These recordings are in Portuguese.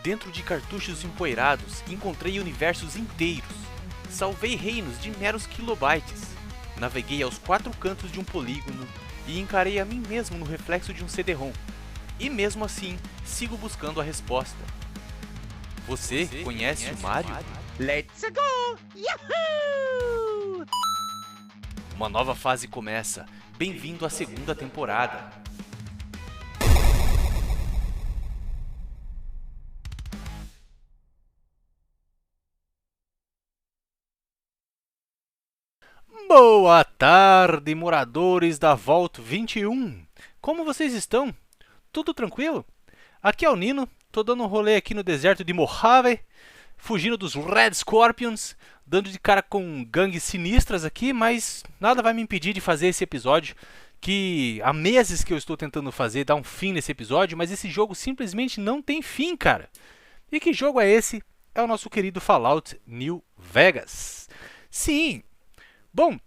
dentro de cartuchos empoeirados, encontrei universos inteiros. Salvei reinos de meros kilobytes. Naveguei aos 4 cantos de um polígono e encarei a mim mesmo no reflexo de um CD-ROM. E mesmo assim, sigo buscando a resposta. Você conhece o Mario? Let's go! Yahoo! Uma nova fase começa. Bem-vindo à segunda temporada. Boa tarde, moradores da Vault 21. Como vocês estão? Tudo tranquilo? Aqui é o Nino, tô dando um rolê aqui no deserto de Mojave, fugindo dos Red Scorpions, dando de cara com gangues sinistras aqui, mas nada vai me impedir de fazer esse episódio, que há meses que eu estou tentando fazer, dar um fim nesse episódio, mas esse jogo simplesmente não tem fim, cara. E que jogo é esse? É o nosso querido Fallout New Vegas. Sim! Bom,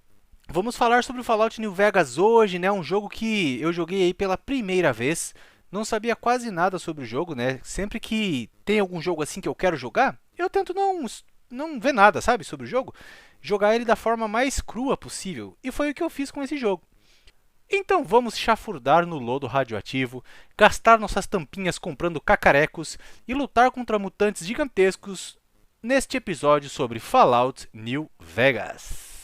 vamos falar sobre o Fallout New Vegas hoje, né? Um jogo que eu joguei aí pela primeira vez. Não sabia quase nada sobre o jogo, né? Sempre que tem algum jogo assim que eu quero jogar, eu tento não ver nada, sabe, sobre o jogo. Jogar ele da forma mais crua possível. E foi o que eu fiz com esse jogo. Então vamos chafurdar no lodo radioativo, gastar nossas tampinhas comprando cacarecos e lutar contra mutantes gigantescos neste episódio sobre Fallout New Vegas.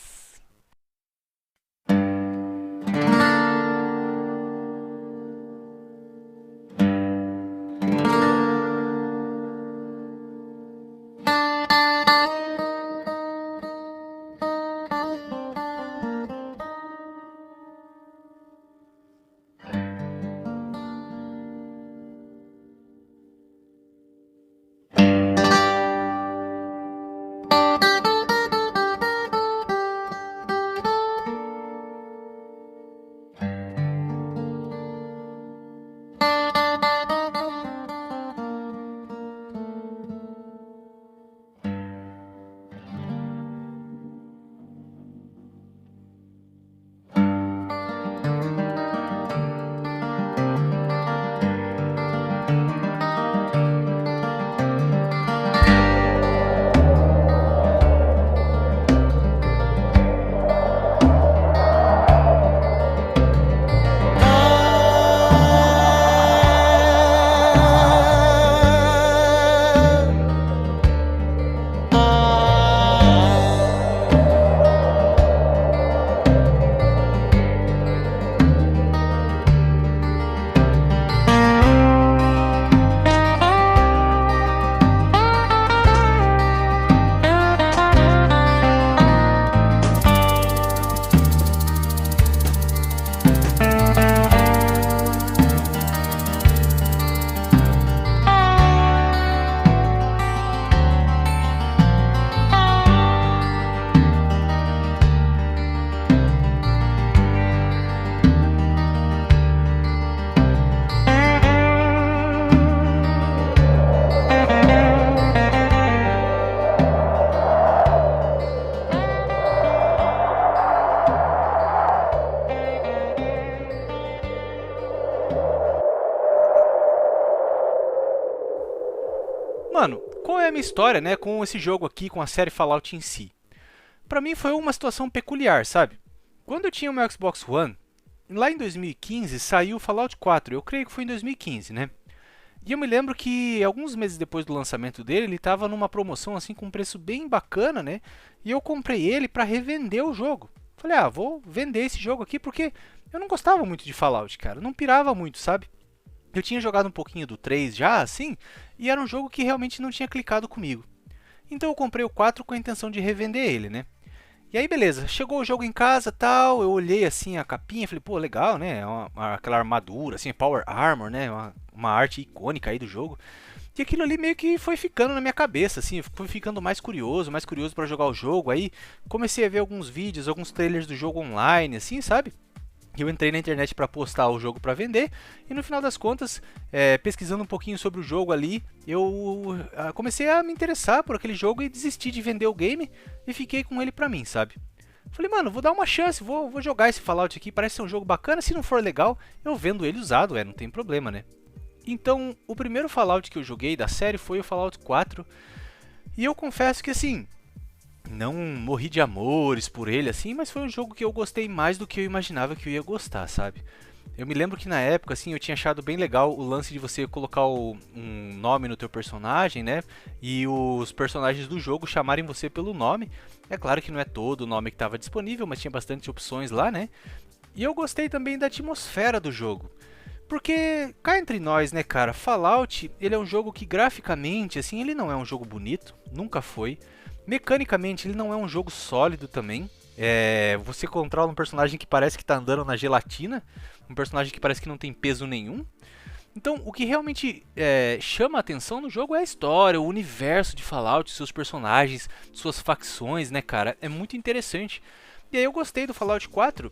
Mano, qual é a minha história, né, com esse jogo aqui, com a série Fallout em si? Pra mim foi uma situação peculiar, sabe? Quando eu tinha o meu Xbox One, lá em 2015 saiu o Fallout 4, eu creio que foi em 2015, né? E eu me lembro que alguns meses depois do lançamento dele, ele estava numa promoção assim com um preço bem bacana, né? E eu comprei ele para revender o jogo. Falei, vou vender esse jogo aqui porque eu não gostava muito de Fallout, cara. Eu não pirava muito, sabe? Eu tinha jogado um pouquinho do 3 já, assim, e era um jogo que realmente não tinha clicado comigo. Então eu comprei o 4 com a intenção de revender ele, né? E aí beleza, chegou o jogo em casa, tal, eu olhei assim a capinha, falei, pô, legal, né? Aquela armadura, assim, Power Armor, né? Uma arte icônica aí do jogo. E aquilo ali meio que foi ficando na minha cabeça, assim, fui ficando mais curioso para jogar o jogo. Aí comecei a ver alguns vídeos, alguns trailers do jogo online, assim, sabe? Eu entrei na internet para postar o jogo para vender e no final das contas, pesquisando um pouquinho sobre o jogo ali, eu comecei a me interessar por aquele jogo e desisti de vender o game e fiquei com ele para mim, sabe? Falei, mano, vou dar uma chance, vou jogar esse Fallout aqui, parece ser um jogo bacana, se não for legal, eu vendo ele usado, não tem problema, né? Então, o primeiro Fallout que eu joguei da série foi o Fallout 4. E eu confesso que assim, não morri de amores por ele assim, mas foi um jogo que eu gostei mais do que eu imaginava que eu ia gostar, sabe? Eu me lembro que na época, assim, eu tinha achado bem legal o lance de você colocar um nome no teu personagem, né? E os personagens do jogo chamarem você pelo nome. É claro que não é todo o nome que estava disponível, mas tinha bastante opções lá, né? E eu gostei também da atmosfera do jogo. Porque, cá entre nós, né, cara, Fallout, ele é um jogo que graficamente, assim, ele não é um jogo bonito, nunca foi. Mecanicamente, ele não é um jogo sólido também. Você controla um personagem que parece que tá andando na gelatina, um personagem que parece que não tem peso nenhum. Então, o que realmente chama a atenção no jogo é a história, o universo de Fallout, seus personagens, suas facções, né, cara? É muito interessante. E aí eu gostei do Fallout 4.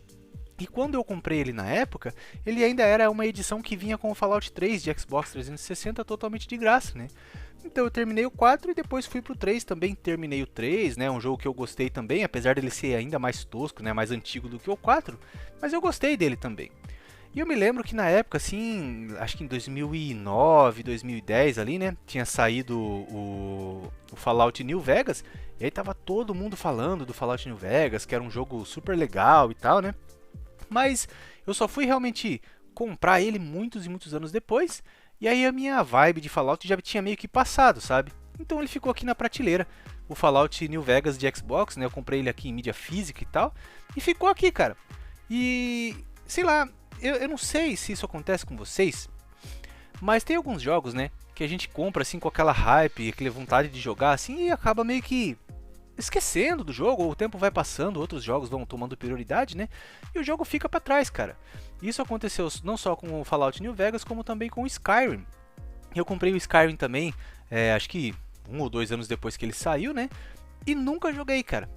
E quando eu comprei ele na época, ele ainda era uma edição que vinha com o Fallout 3 de Xbox 360 totalmente de graça, né? Então eu terminei o 4 e depois fui pro 3, também terminei o 3, né? Um jogo que eu gostei também, apesar dele ser ainda mais tosco, né? Mais antigo do que o 4, mas eu gostei dele também. E eu me lembro que na época, assim, acho que em 2009, 2010 ali, né? Tinha saído o Fallout New Vegas, e aí tava todo mundo falando do Fallout New Vegas, que era um jogo super legal e tal, né? Mas eu só fui realmente comprar ele muitos e muitos anos depois. E aí a minha vibe de Fallout já tinha meio que passado, sabe? Então ele ficou aqui na prateleira. O Fallout New Vegas de Xbox, né? Eu comprei ele aqui em mídia física e tal. E ficou aqui, cara. E sei lá, eu não sei se isso acontece com vocês. Mas tem alguns jogos, né? Que a gente compra assim com aquela hype, aquela vontade de jogar assim. E acaba meio que esquecendo do jogo, ou o tempo vai passando, outros jogos vão tomando prioridade, né? E o jogo fica pra trás, cara. Isso aconteceu não só com o Fallout New Vegas, como também com o Skyrim. Eu comprei o Skyrim também, acho que 1 ou 2 anos depois que ele saiu, né? E nunca joguei, cara.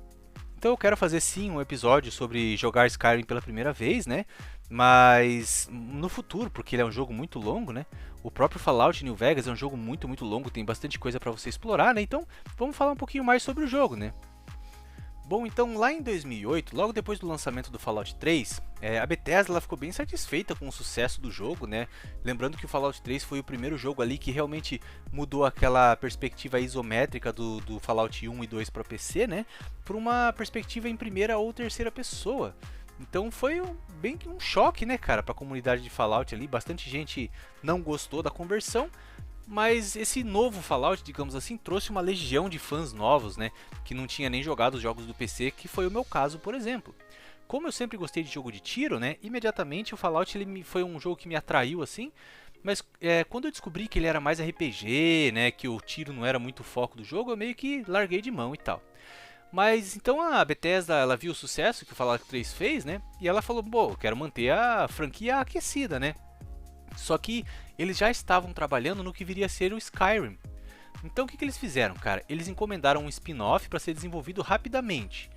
Então eu quero fazer sim um episódio sobre jogar Skyrim pela primeira vez, né? Mas no futuro, porque ele é um jogo muito longo, né? O próprio Fallout New Vegas é um jogo muito, muito longo, tem bastante coisa para você explorar, né? Então vamos falar um pouquinho mais sobre o jogo, né? Bom, então lá em 2008, logo depois do lançamento do Fallout 3, a Bethesda ela ficou bem satisfeita com o sucesso do jogo, né? Lembrando que o Fallout 3 foi o primeiro jogo ali que realmente mudou aquela perspectiva isométrica do Fallout 1 e 2 para PC, né? Por uma perspectiva em primeira ou terceira pessoa. Então foi bem que um choque, né, cara, para a comunidade de Fallout ali. Bastante gente não gostou da conversão. Mas esse novo Fallout, digamos assim, trouxe uma legião de fãs novos, né? Que não tinha nem jogado os jogos do PC, que foi o meu caso, por exemplo. Como eu sempre gostei de jogo de tiro, né? Imediatamente o Fallout foi um jogo que me atraiu, assim. Mas quando eu descobri que ele era mais RPG, né? Que o tiro não era muito o foco do jogo, eu meio que larguei de mão e tal. Mas então a Bethesda, ela viu o sucesso que o Fallout 3 fez, né? E ela falou, pô, eu quero manter a franquia aquecida, né? Só que eles já estavam trabalhando no que viria a ser o Skyrim. Então o que eles fizeram, cara? Eles encomendaram um spin-off para ser desenvolvido rapidamente.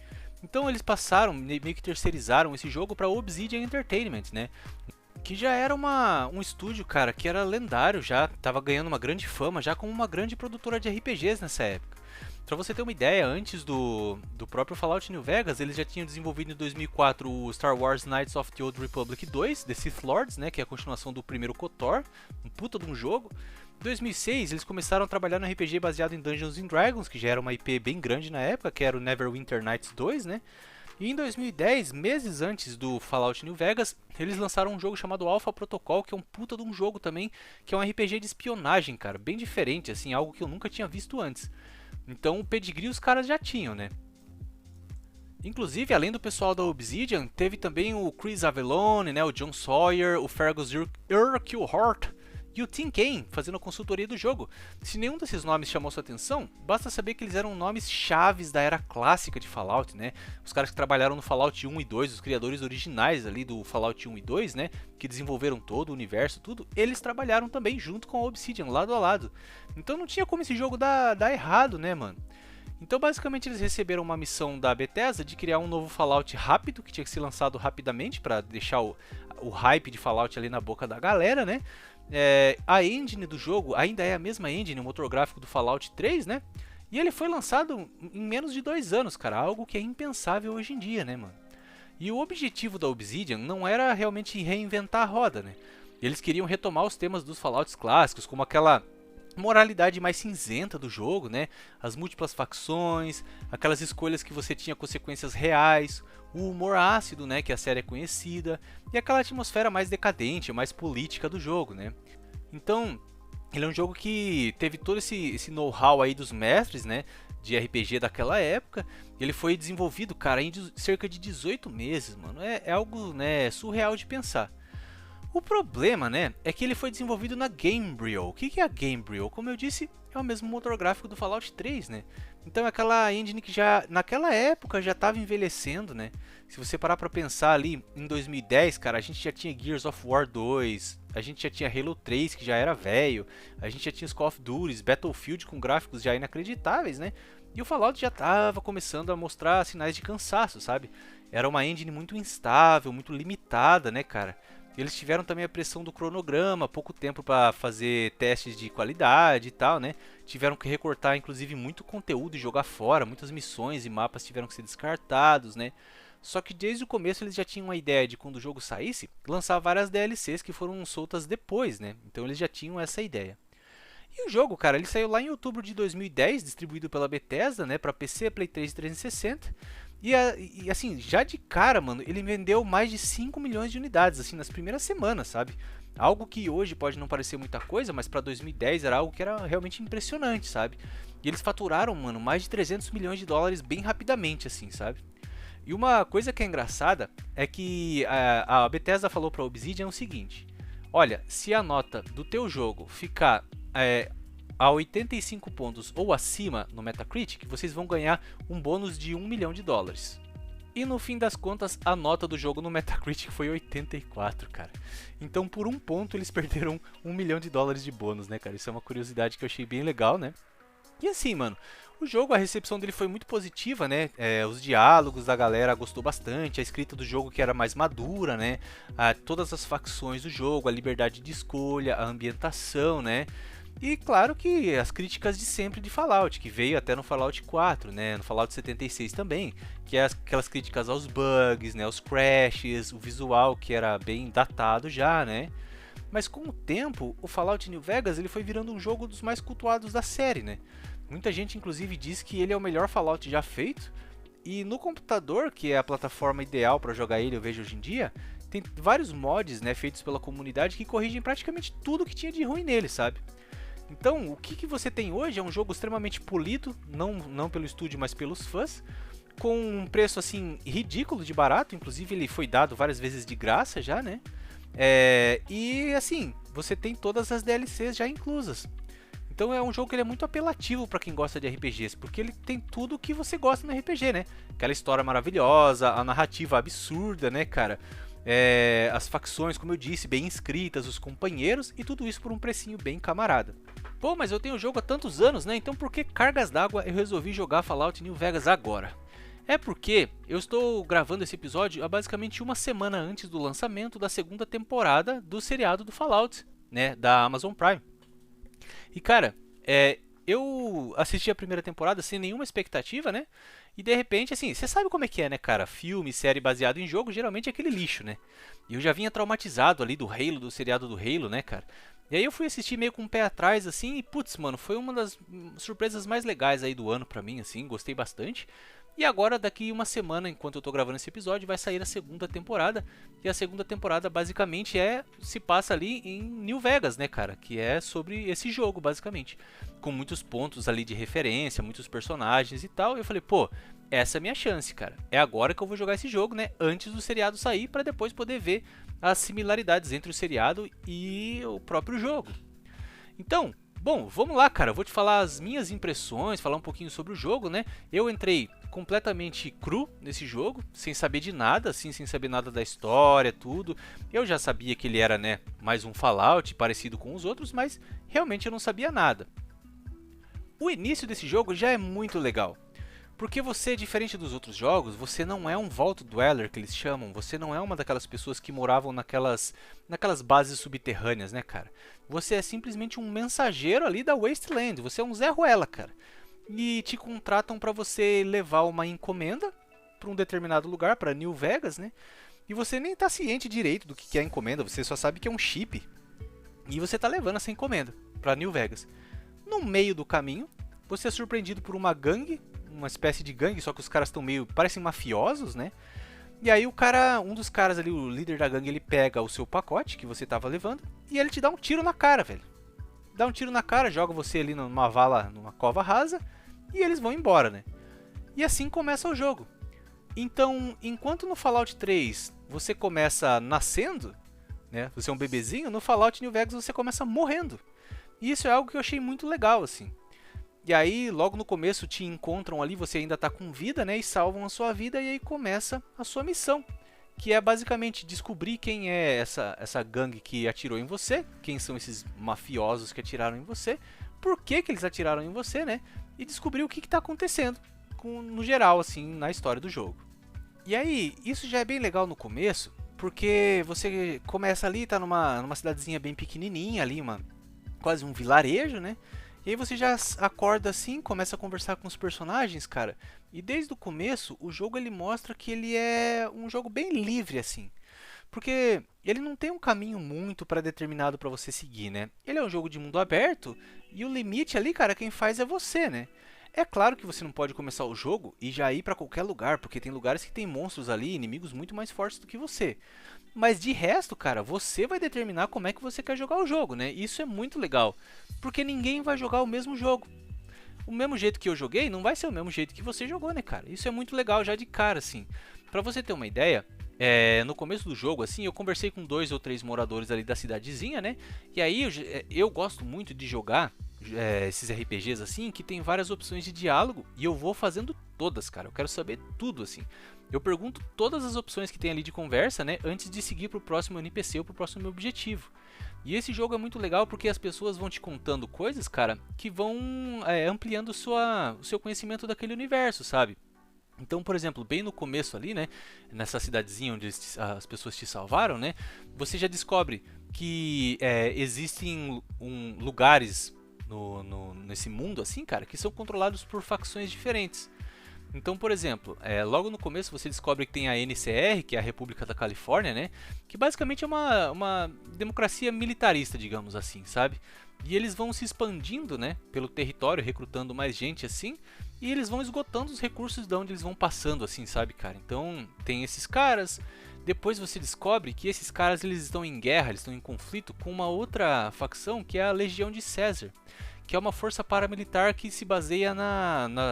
Então eles passaram, meio que terceirizaram esse jogo para Obsidian Entertainment, né? Que já era um estúdio, cara, que era lendário, já estava ganhando uma grande fama, já como uma grande produtora de RPGs nessa época. Pra você ter uma ideia, antes do próprio Fallout New Vegas, eles já tinham desenvolvido em 2004 o Star Wars Knights of the Old Republic 2, The Sith Lords, né, que é a continuação do primeiro KOTOR, um puta de um jogo. Em 2006, eles começaram a trabalhar no RPG baseado em Dungeons and Dragons, que já era uma IP bem grande na época, que era o Neverwinter Nights 2, né? E em 2010, meses antes do Fallout New Vegas, eles lançaram um jogo chamado Alpha Protocol, que é um puta de um jogo também, que é um RPG de espionagem, cara, bem diferente, assim, algo que eu nunca tinha visto antes. Então o pedigree os caras já tinham, né? Inclusive, além do pessoal da Obsidian, teve também o Chris Avellone, né, o John Sawyer, o Fergus Urquhart e o Tim Kaine fazendo a consultoria do jogo. Se nenhum desses nomes chamou sua atenção, basta saber que eles eram nomes chaves da era clássica de Fallout, né? Os caras que trabalharam no Fallout 1 e 2, os criadores originais ali do Fallout 1 e 2, né? Que desenvolveram todo o universo, tudo, eles trabalharam também junto com a Obsidian, lado a lado. Então não tinha como esse jogo dar errado, né, mano? Então basicamente eles receberam uma missão da Bethesda de criar um novo Fallout rápido, que tinha que ser lançado rapidamente para deixar o hype de Fallout ali na boca da galera, né? A engine do jogo ainda é a mesma engine, o motor gráfico do Fallout 3, né? E ele foi lançado em menos de 2 anos, cara, algo que é impensável hoje em dia, né, mano? E o objetivo da Obsidian não era realmente reinventar a roda, né? E eles queriam retomar os temas dos Fallouts clássicos, como aquela moralidade mais cinzenta do jogo, né? As múltiplas facções, aquelas escolhas que você tinha consequências reais, o humor ácido, né, que a série é conhecida, e aquela atmosfera mais decadente, mais política do jogo, né? Então, ele é um jogo que teve todo esse know-how aí dos mestres, né, de RPG daquela época. Ele foi desenvolvido, cara, em cerca de 18 meses, mano. É algo, né, surreal de pensar. O problema, né, é que ele foi desenvolvido na Gamebryo. O que é a Gamebryo? Como eu disse, é o mesmo motor gráfico do Fallout 3, né? Então é aquela engine que já, naquela época, já estava envelhecendo, né? Se você parar pra pensar ali, em 2010, cara, a gente já tinha Gears of War 2, a gente já tinha Halo 3, que já era velho, a gente já tinha os Call of Duty, Battlefield com gráficos já inacreditáveis, né? E o Fallout já estava começando a mostrar sinais de cansaço, sabe? Era uma engine muito instável, muito limitada, né, cara? Eles tiveram também a pressão do cronograma, pouco tempo para fazer testes de qualidade e tal, né? Tiveram que recortar, inclusive, muito conteúdo e jogar fora. Muitas missões e mapas tiveram que ser descartados, né? Só que desde o começo eles já tinham uma ideia de quando o jogo saísse, lançar várias DLCs que foram soltas depois, né? Então eles já tinham essa ideia. E o jogo, cara, ele saiu lá em outubro de 2010, distribuído pela Bethesda, né? Para PC, Play 3 e 360. E assim, já de cara, mano, ele vendeu mais de 5 milhões de unidades, assim, nas primeiras semanas, sabe? Algo que hoje pode não parecer muita coisa, mas para 2010 era algo que era realmente impressionante, sabe? E eles faturaram, mano, mais de 300 milhões de dólares bem rapidamente, assim, sabe? E uma coisa que é engraçada é que a Bethesda falou para a Obsidian o seguinte: olha, se a nota do teu jogo ficar a 85 pontos ou acima no Metacritic, vocês vão ganhar um bônus de 1 milhão de dólares. E no fim das contas, a nota do jogo no Metacritic foi 84, cara. Então, por um ponto, eles perderam 1 milhão de dólares de bônus, né, cara? Isso é uma curiosidade que eu achei bem legal, né? E assim, mano, o jogo, a recepção dele foi muito positiva, né? Os diálogos da galera gostou bastante, a escrita do jogo que era mais madura, né? Todas as facções do jogo, a liberdade de escolha, a ambientação, né? E claro que as críticas de sempre de Fallout, que veio até no Fallout 4, né, no Fallout 76 também, que é aquelas críticas aos bugs, né, aos crashes, o visual que era bem datado já, né. Mas com o tempo, o Fallout New Vegas ele foi virando um jogo dos mais cultuados da série, né. Muita gente inclusive diz que ele é o melhor Fallout já feito, e no computador, que é a plataforma ideal para jogar ele, eu vejo hoje em dia, tem vários mods, né, feitos pela comunidade que corrigem praticamente tudo que tinha de ruim nele, sabe. Então, o que você tem hoje é um jogo extremamente polido, não pelo estúdio, mas pelos fãs, com um preço assim ridículo de barato, inclusive ele foi dado várias vezes de graça já, né? E assim, você tem todas as DLCs já inclusas. Então é um jogo que ele é muito apelativo para quem gosta de RPGs, porque ele tem tudo o que você gosta no RPG, né? Aquela história maravilhosa, a narrativa absurda, né, cara? As facções, como eu disse, bem escritas, os companheiros e tudo isso por um precinho bem camarada. Pô, mas eu tenho o jogo há tantos anos, né? Então por que cargas d'água eu resolvi jogar Fallout New Vegas agora? É porque eu estou gravando esse episódio há basicamente uma semana antes do lançamento da segunda temporada do seriado do Fallout, né? Da Amazon Prime. E cara, eu assisti a primeira temporada sem nenhuma expectativa, né? E de repente, assim, você sabe como é que é, né, cara? Filme, série baseado em jogo, geralmente é aquele lixo, né? E eu já vinha traumatizado ali do Halo, do seriado do Halo, né, cara? E aí eu fui assistir meio com o pé atrás, assim, e putz, mano, foi uma das surpresas mais legais aí do ano pra mim, assim, gostei bastante. E agora, daqui uma semana, enquanto eu tô gravando esse episódio, vai sair a segunda temporada. E a segunda temporada, basicamente, se passa ali em New Vegas, né, cara? Que é sobre esse jogo, basicamente. Com muitos pontos ali de referência, muitos personagens e tal. E eu falei, pô, essa é a minha chance, cara. É agora que eu vou jogar esse jogo, né? Antes do seriado sair, pra depois poder ver as similaridades entre o seriado e o próprio jogo. Então, bom, vamos lá, cara. Eu vou te falar as minhas impressões, falar um pouquinho sobre o jogo, né? Eu entrei completamente cru nesse jogo, sem saber de nada, assim, sem saber nada da história, tudo. Eu já sabia que ele era, né, mais um Fallout, parecido com os outros, mas realmente eu não sabia nada. O início desse jogo já é muito legal. Porque você, diferente dos outros jogos, você não é um Vault Dweller, que eles chamam. Você não é uma daquelas pessoas que moravam naquelas bases subterrâneas, né, cara? Você é simplesmente um mensageiro ali da Wasteland. Você é um Zé Ruela, cara. E te contratam para você levar uma encomenda para um determinado lugar, para New Vegas, né? e você nem tá ciente direito do que é a encomenda, você só sabe que é um chip, e você tá levando essa encomenda para New Vegas. No meio do caminho, você é surpreendido por uma gangue, uma espécie de gangue, só que os caras estão meio, parecem mafiosos, né? E aí um dos caras ali, o líder da gangue, ele pega o seu pacote que você tava levando e ele te dá um tiro na cara, velho. Dá um tiro na cara, joga você ali numa vala, numa cova rasa e eles vão embora, né? E assim começa o jogo. Então, enquanto no Fallout 3 você começa nascendo, né? Você é um bebezinho, no Fallout New Vegas você começa morrendo. E isso é algo que eu achei muito legal, assim. E aí, logo no começo, te encontram ali, você ainda está com vida, né? E salvam a sua vida, e aí começa a sua missão. Que é basicamente descobrir quem é essa gangue que atirou em você, quem são esses mafiosos que atiraram em você, por que eles atiraram em você, né? E descobrir o que está acontecendo, no geral, assim, na história do jogo. E aí, isso já é bem legal no começo, porque você começa ali, tá numa cidadezinha bem pequenininha ali, quase um vilarejo, né? E aí você já acorda assim, começa a conversar com os personagens, cara. E desde o começo, o jogo ele mostra que ele é um jogo bem livre, assim. Porque ele não tem um caminho muito pré-determinado para você seguir, né? Ele é um jogo de mundo aberto e o limite ali, cara, quem faz é você, né? É claro que você não pode começar o jogo e já ir para qualquer lugar, porque tem lugares que tem monstros ali, inimigos muito mais fortes do que você. Mas de resto, cara, você vai determinar como é que você quer jogar o jogo, né? Isso é muito legal, porque ninguém vai jogar o mesmo jogo. O mesmo jeito que eu joguei não vai ser o mesmo jeito que você jogou, né, cara? Isso é muito legal já de cara, assim. Pra você ter uma ideia, no começo do jogo, assim, eu conversei com 2 ou 3 moradores ali da cidadezinha, né? E aí eu gosto muito de jogar esses RPGs assim, que tem várias opções de diálogo e eu vou fazendo todas, cara. Eu quero saber tudo, assim. Eu pergunto todas as opções que tem ali de conversa, né, antes de seguir pro próximo NPC ou pro próximo objetivo. E esse jogo é muito legal porque as pessoas vão te contando coisas, cara, que vão ampliando o seu conhecimento daquele universo, sabe? Então, por exemplo, bem no começo ali, né, nessa cidadezinha onde as pessoas te salvaram, né, você já descobre que existem lugares nesse mundo, assim, cara, que são controlados por facções diferentes. Então, por exemplo, logo no começo você descobre que tem a NCR, que é a República da Califórnia, né? Que basicamente é uma democracia militarista, digamos assim, sabe? E eles vão se expandindo, né, pelo território, recrutando mais gente assim, e eles vão esgotando os recursos de onde eles vão passando, assim, sabe, cara? Então, tem esses caras. Depois você descobre que esses caras eles estão em guerra, eles estão em conflito com uma outra facção, que é a Legião de César, que é uma força paramilitar que se baseia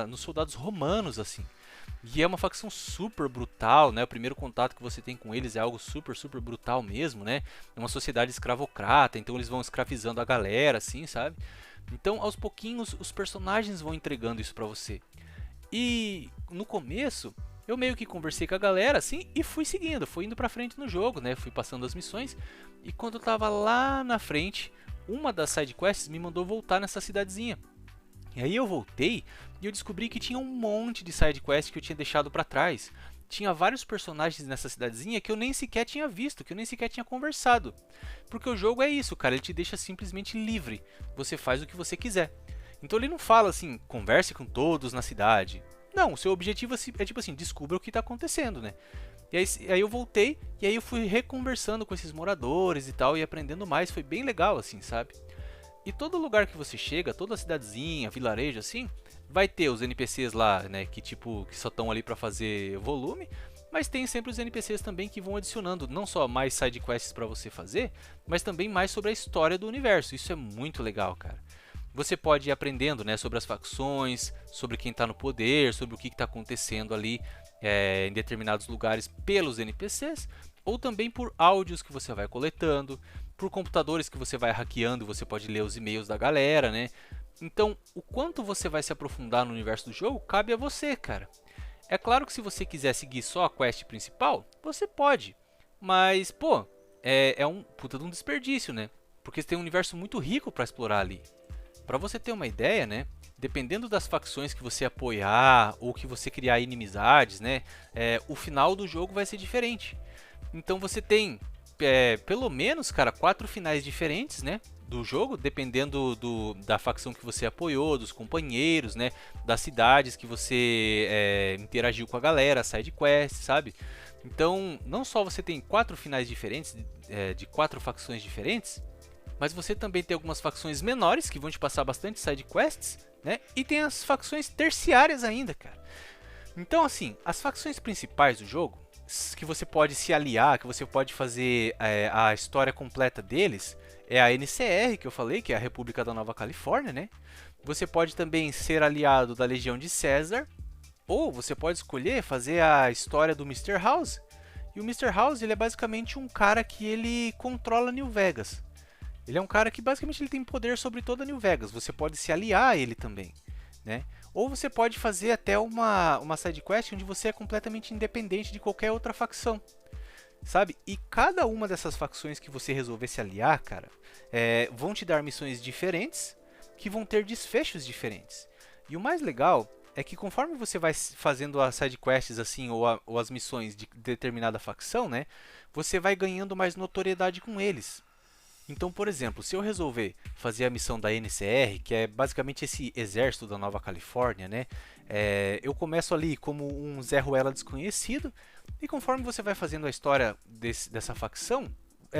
nos soldados romanos, assim. E é uma facção super brutal, né? O primeiro contato que você tem com eles é algo super, super brutal mesmo, né? É uma sociedade escravocrata, então eles vão escravizando a galera, assim, sabe? Então, aos pouquinhos, os personagens vão entregando isso pra você. E no começo, eu meio que conversei com a galera, assim, e fui seguindo, fui indo pra frente no jogo, né? Fui passando as missões, e quando eu tava lá na frente, uma das sidequests me mandou voltar nessa cidadezinha. E aí eu voltei e eu descobri que tinha um monte de sidequests que eu tinha deixado pra trás. Tinha vários personagens nessa cidadezinha que eu nem sequer tinha visto, que eu nem sequer tinha conversado. Porque o jogo é isso, cara, ele te deixa simplesmente livre. Você faz o que você quiser. Então ele não fala assim, converse com todos na cidade. Não, o seu objetivo é tipo assim, descubra o que está acontecendo, né? E aí eu voltei e aí eu fui reconversando com esses moradores e tal e aprendendo mais, foi bem legal assim, sabe? E todo lugar que você chega, toda cidadezinha, vilarejo assim, vai ter os NPCs lá, né, que só estão ali para fazer volume, mas tem sempre os NPCs também que vão adicionando não só mais side quests para você fazer, mas também mais sobre a história do universo. Isso é muito legal, cara. Você pode ir aprendendo, né, sobre as facções, sobre quem está no poder, sobre o que está acontecendo ali em determinados lugares pelos NPCs, ou também por áudios que você vai coletando, por computadores que você vai hackeando, você pode ler os e-mails da galera, né? Então, o quanto você vai se aprofundar no universo do jogo, cabe a você, cara. É claro que se você quiser seguir só a quest principal, você pode, mas, pô, é um puta de um desperdício, né? Porque você tem um universo muito rico para explorar ali. Para você ter uma ideia, né? Dependendo das facções que você apoiar ou que você criar inimizades, né? O final do jogo vai ser diferente. Então você tem, pelo menos, cara, 4 finais diferentes, né? Do jogo, dependendo da facção que você apoiou, dos companheiros, né? Das cidades que você interagiu com a galera, side quest, sabe? Então, não só você tem 4 finais diferentes, de 4 facções diferentes, mas você também tem algumas facções menores que vão te passar bastante side quests, né? E tem as facções terciárias ainda, cara. Então, assim, as facções principais do jogo, que você pode se aliar, que você pode fazer a história completa deles, é a NCR, que eu falei, que é a República da Nova Califórnia, né? Você pode também ser aliado da Legião de César, ou você pode escolher fazer a história do Mr. House. E o Mr. House, ele é basicamente um cara que ele controla New Vegas. Ele é um cara que basicamente ele tem poder sobre toda New Vegas. Você pode se aliar a ele também, né? Ou você pode fazer até uma side quest onde você é completamente independente de qualquer outra facção, sabe? E cada uma dessas facções que você resolver se aliar, cara, vão te dar missões diferentes, que vão ter desfechos diferentes. E o mais legal é que conforme você vai fazendo as side quests assim, ou as missões de determinada facção, né, você vai ganhando mais notoriedade com eles. Então, por exemplo, se eu resolver fazer a missão da NCR, que é basicamente esse exército da Nova Califórnia, né? Eu começo ali como um Zé Ruela desconhecido, e conforme você vai fazendo a história dessa facção,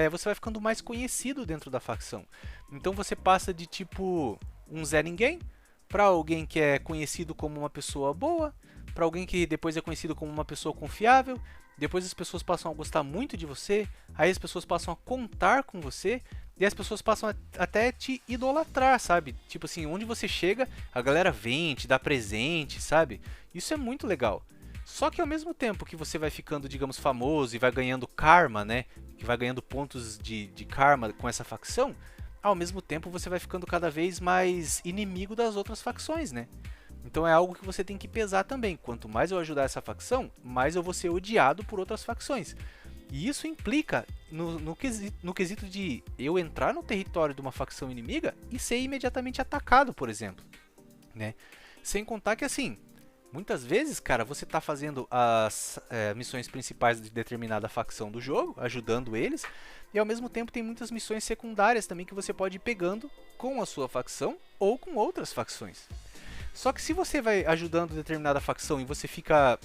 você vai ficando mais conhecido dentro da facção. Então você passa de tipo um Zé Ninguém para alguém que é conhecido como uma pessoa boa, para alguém que depois é conhecido como uma pessoa confiável. Depois as pessoas passam a gostar muito de você, aí as pessoas passam a contar com você, e as pessoas passam até te idolatrar, sabe? Tipo assim, onde você chega, a galera vem, te dá presente, sabe? Isso é muito legal. Só que ao mesmo tempo que você vai ficando, digamos, famoso e vai ganhando karma, né? Que vai ganhando pontos de karma com essa facção, ao mesmo tempo você vai ficando cada vez mais inimigo das outras facções, né? Então é algo que você tem que pesar também. Quanto mais eu ajudar essa facção, mais eu vou ser odiado por outras facções. E isso implica no quesito de eu entrar no território de uma facção inimiga e ser imediatamente atacado, por exemplo, né? Sem contar que, assim, muitas vezes, cara, você está fazendo as missões principais de determinada facção do jogo, ajudando eles, e ao mesmo tempo tem muitas missões secundárias também que você pode ir pegando com a sua facção ou com outras facções. Só que se você vai ajudando determinada facção e você fica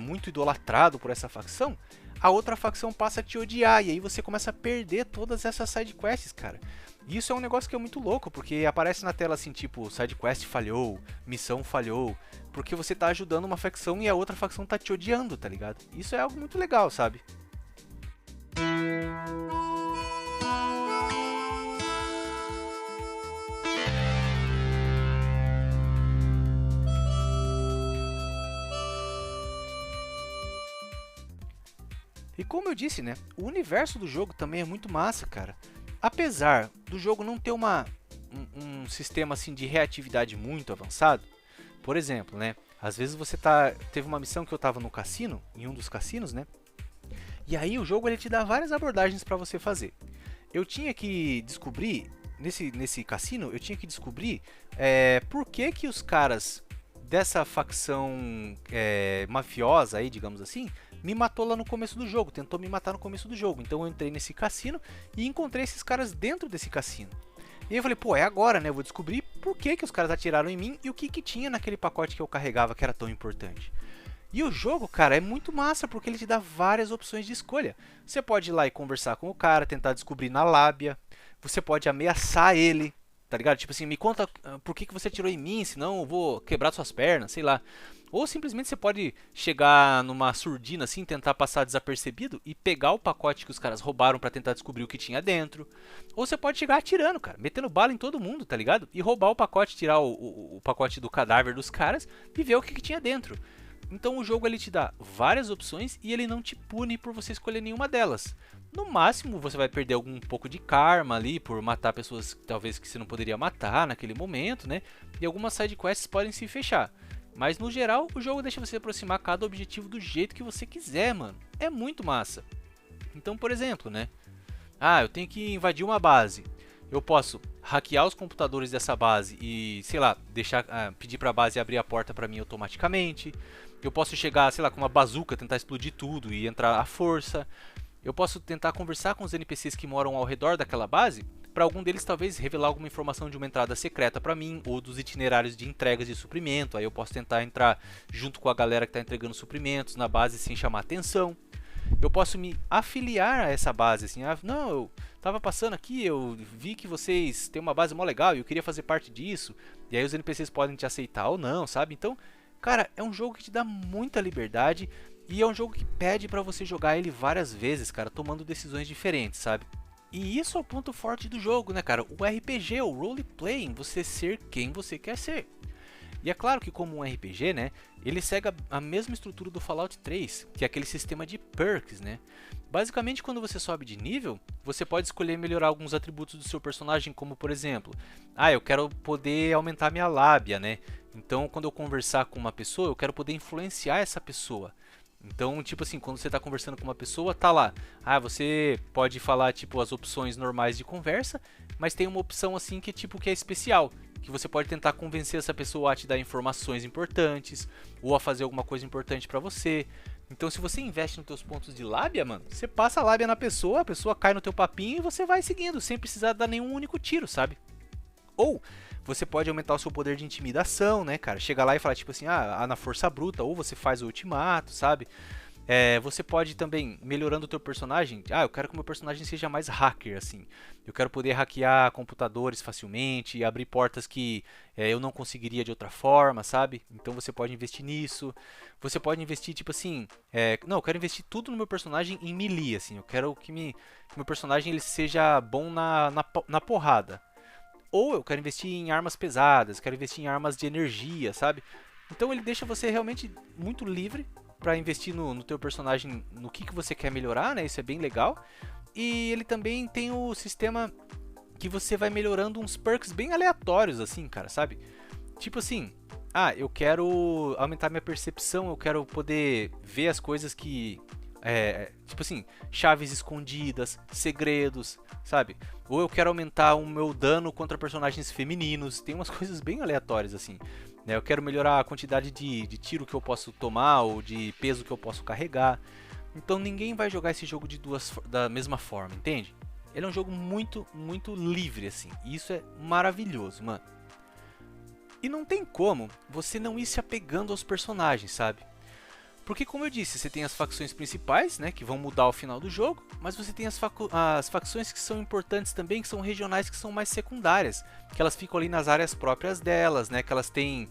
muito idolatrado por essa facção, a outra facção passa a te odiar, e aí você começa a perder todas essas side quests, cara. E isso é um negócio que é muito louco, porque aparece na tela assim, tipo, side quest falhou, missão falhou, porque você tá ajudando uma facção e a outra facção tá te odiando, tá ligado? Isso é algo muito legal, sabe? E como eu disse, né, o universo do jogo também é muito massa, cara. Apesar do jogo não ter um sistema assim de reatividade muito avançado, por exemplo, né, às vezes você teve uma missão que eu tava no cassino, em um dos cassinos, né, e aí o jogo ele te dá várias abordagens para você fazer. Eu tinha que descobrir, nesse cassino, eu tinha que descobrir por que os caras dessa facção mafiosa aí, digamos assim, me matou lá no começo do jogo, tentou me matar no começo do jogo. Então eu entrei nesse cassino e encontrei esses caras dentro desse cassino. E eu falei, pô, é agora, né? Eu vou descobrir por que os caras atiraram em mim e o que tinha naquele pacote que eu carregava que era tão importante. E o jogo, cara, é muito massa porque ele te dá várias opções de escolha. Você pode ir lá e conversar com o cara, tentar descobrir na lábia. Você pode ameaçar ele, tá ligado? Tipo assim, me conta por que você atirou em mim, senão eu vou quebrar suas pernas, sei lá. Ou simplesmente você pode chegar numa surdina assim, tentar passar desapercebido e pegar o pacote que os caras roubaram pra tentar descobrir o que tinha dentro. Ou você pode chegar atirando, cara, metendo bala em todo mundo, tá ligado? E roubar o pacote, tirar o pacote do cadáver dos caras e ver o que tinha dentro. Então o jogo ele te dá várias opções e ele não te pune por você escolher nenhuma delas. No máximo você vai perder um pouco de karma ali por matar pessoas talvez que você não poderia matar naquele momento, né? E algumas side quests podem se fechar. Mas no geral, o jogo deixa você aproximar cada objetivo do jeito que você quiser, mano. É muito massa. Então, por exemplo, né? Eu tenho que invadir uma base. Eu posso hackear os computadores dessa base e, sei lá, pedir pra base abrir a porta pra mim automaticamente. Eu posso chegar, sei lá, com uma bazuca, tentar explodir tudo e entrar à força. Eu posso tentar conversar com os NPCs que moram ao redor daquela base, para algum deles talvez revelar alguma informação de uma entrada secreta para mim, ou dos itinerários de entregas de suprimento. Aí eu posso tentar entrar junto com a galera que está entregando suprimentos na base sem chamar atenção. eu posso me afiliar a essa base, assim, não, eu tava passando aqui, eu vi que vocês têm uma base mó legal e eu queria fazer parte disso, e aí os NPCs podem te aceitar ou não, sabe? Então, cara, é um jogo que te dá muita liberdade e é um jogo que pede pra você jogar ele várias vezes, cara, tomando decisões diferentes, sabe? E isso é o ponto forte do jogo, né, cara? O RPG, o roleplaying, você ser quem você quer ser. E é claro que como um RPG, né, ele segue a mesma estrutura do Fallout 3, que é aquele sistema de perks, né? Basicamente, quando você sobe de nível, você pode escolher melhorar alguns atributos do seu personagem, como por exemplo, eu quero poder aumentar minha lábia, né? Então, quando eu conversar com uma pessoa, eu quero poder influenciar essa pessoa. Então, tipo assim, quando você está conversando com uma pessoa, tá lá. Você pode falar, tipo, as opções normais de conversa, mas tem uma opção assim que, tipo, que é especial. Que você pode tentar convencer essa pessoa a te dar informações importantes, ou a fazer alguma coisa importante pra você. Então, se você investe nos teus pontos de lábia, mano, você passa a lábia na pessoa, a pessoa cai no teu papinho e você vai seguindo, sem precisar dar nenhum único tiro, sabe? Ou você pode aumentar o seu poder de intimidação, né, cara? Chega lá e falar, tipo assim, na força bruta, ou você faz o ultimato, sabe? Você pode também, melhorando o teu personagem, eu quero que o meu personagem seja mais hacker, assim. Eu quero poder hackear computadores facilmente, abrir portas que eu não conseguiria de outra forma, sabe? Então você pode investir nisso. Você pode investir, tipo assim, não, eu quero investir tudo no meu personagem em melee, assim. Eu quero que meu personagem ele seja bom na porrada. Ou eu quero investir em armas pesadas, quero investir em armas de energia, sabe? Então ele deixa você realmente muito livre para investir no teu personagem, no que você quer melhorar, né? Isso é bem legal. E ele também tem o sistema que você vai melhorando uns perks bem aleatórios, assim, cara, sabe? Tipo assim, eu quero aumentar minha percepção, eu quero poder ver as coisas que... tipo assim, chaves escondidas, segredos, sabe? Ou eu quero aumentar o meu dano contra personagens femininos. Tem umas coisas bem aleatórias, assim. Eu quero melhorar a quantidade de tiro que eu posso tomar ou de peso que eu posso carregar. Então ninguém vai jogar esse jogo da mesma forma, entende? Ele é um jogo muito, muito livre, assim. E isso é maravilhoso, mano. E não tem como você não ir se apegando aos personagens, sabe? Porque, como eu disse, você tem as facções principais, né, que vão mudar ao final do jogo, mas você tem as facções que são importantes também, que são regionais, que são mais secundárias, que elas ficam ali nas áreas próprias delas, né, que elas têm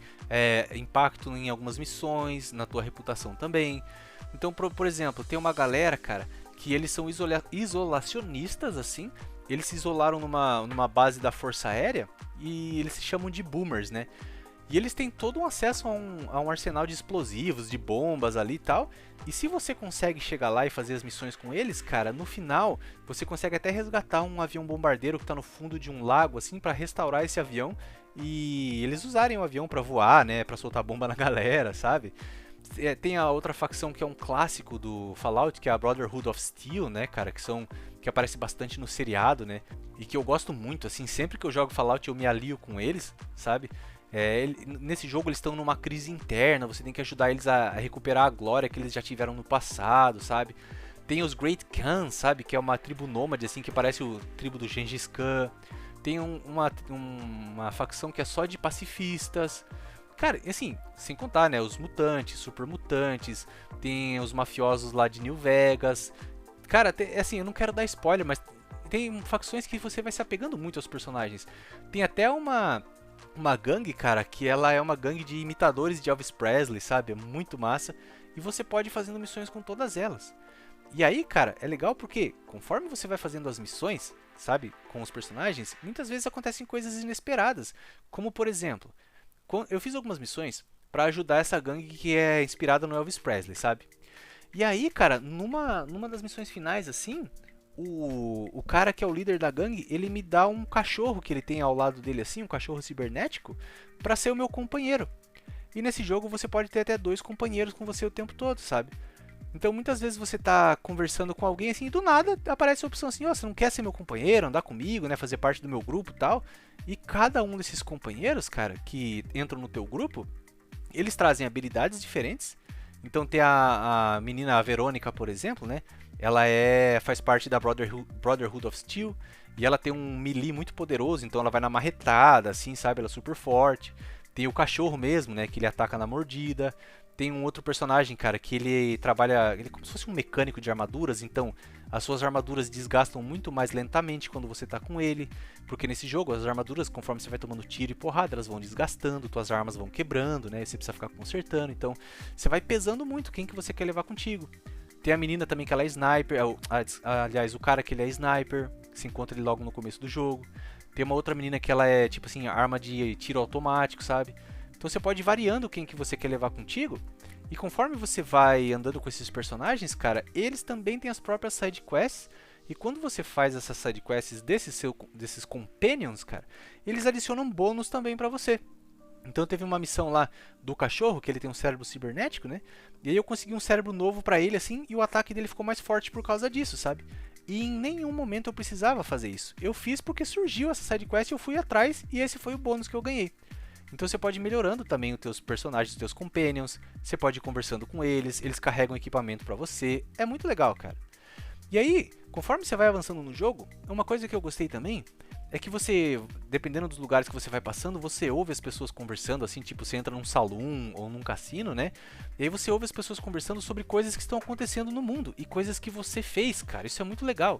impacto em algumas missões, na tua reputação também. Então, por exemplo, tem uma galera, cara, que eles são isolacionistas, assim, eles se isolaram numa base da Força Aérea e eles se chamam de boomers, né? E eles têm todo um acesso a um arsenal de explosivos, de bombas ali e tal. E se você consegue chegar lá e fazer as missões com eles, cara, no final você consegue até resgatar um avião bombardeiro que está no fundo de um lago, assim, para restaurar esse avião e eles usarem o avião para voar, né, para soltar bomba na galera, sabe? Tem a outra facção que é um clássico do Fallout, que é a Brotherhood of Steel, né, cara, que aparece bastante no seriado, né, e que eu gosto muito, assim, sempre que eu jogo Fallout eu me alio com eles, sabe? Nesse jogo eles estão numa crise interna, você tem que ajudar eles a recuperar a glória que eles já tiveram no passado, sabe? Tem os Great Khans, sabe? Que é uma tribo nômade, assim, que parece o tribo do Gengis Khan. Tem uma facção que é só de pacifistas. Cara, assim, sem contar, né? Os mutantes, super mutantes. Tem os mafiosos lá de New Vegas. Cara, assim, eu não quero dar spoiler, mas tem facções que você vai se apegando muito aos personagens. Tem até uma gangue, cara, que ela é uma gangue de imitadores de Elvis Presley, sabe? É muito massa. E você pode ir fazendo missões com todas elas. E aí, cara, é legal porque conforme você vai fazendo as missões, sabe? Com os personagens, muitas vezes acontecem coisas inesperadas. Como, por exemplo, eu fiz algumas missões pra ajudar essa gangue que é inspirada no Elvis Presley, sabe? E aí, cara, numa das missões finais, assim... O cara que é o líder da gangue, ele me dá um cachorro que ele tem ao lado dele assim, um cachorro cibernético, pra ser o meu companheiro. E nesse jogo você pode ter até 2 companheiros com você o tempo todo, sabe? Então muitas vezes você tá conversando com alguém assim e do nada aparece a opção assim, você não quer ser meu companheiro, andar comigo, né, fazer parte do meu grupo e tal. E cada um desses companheiros, cara, que entram no teu grupo, eles trazem habilidades diferentes. Então tem a menina, a Verônica, por exemplo, né? Ela faz parte da Brotherhood of Steel e ela tem um melee muito poderoso, então ela vai na marretada, assim, sabe? Ela é super forte. Tem o cachorro mesmo, né? Que ele ataca na mordida. Tem um outro personagem, cara, que ele trabalha... Ele é como se fosse um mecânico de armaduras, então as suas armaduras desgastam muito mais lentamente quando você tá com ele. Porque nesse jogo, as armaduras, conforme você vai tomando tiro e porrada, elas vão desgastando, tuas armas vão quebrando, né? Você precisa ficar consertando, então você vai pesando muito quem que você quer levar contigo. Tem a menina também que ela é sniper, aliás, o cara que ele é sniper, se encontra ele logo no começo do jogo. Tem uma outra menina que ela é, tipo assim, arma de tiro automático, sabe? Então você pode ir variando quem que você quer levar contigo. E conforme você vai andando com esses personagens, cara, eles também têm as próprias side quests. E quando você faz essas side quests desses companions, cara, eles adicionam bônus também pra você. Então teve uma missão lá do cachorro, que ele tem um cérebro cibernético, né? E aí eu consegui um cérebro novo pra ele, assim, e o ataque dele ficou mais forte por causa disso, sabe? E em nenhum momento eu precisava fazer isso. Eu fiz porque surgiu essa side quest e eu fui atrás, e esse foi o bônus que eu ganhei. Então você pode ir melhorando também os teus personagens, os teus companions, você pode ir conversando com eles, eles carregam equipamento pra você, é muito legal, cara. E aí, conforme você vai avançando no jogo, uma coisa que eu gostei também é que você, dependendo dos lugares que você vai passando, você ouve as pessoas conversando, assim, tipo, você entra num salão ou num cassino, né? E aí você ouve as pessoas conversando sobre coisas que estão acontecendo no mundo e coisas que você fez, cara, isso é muito legal.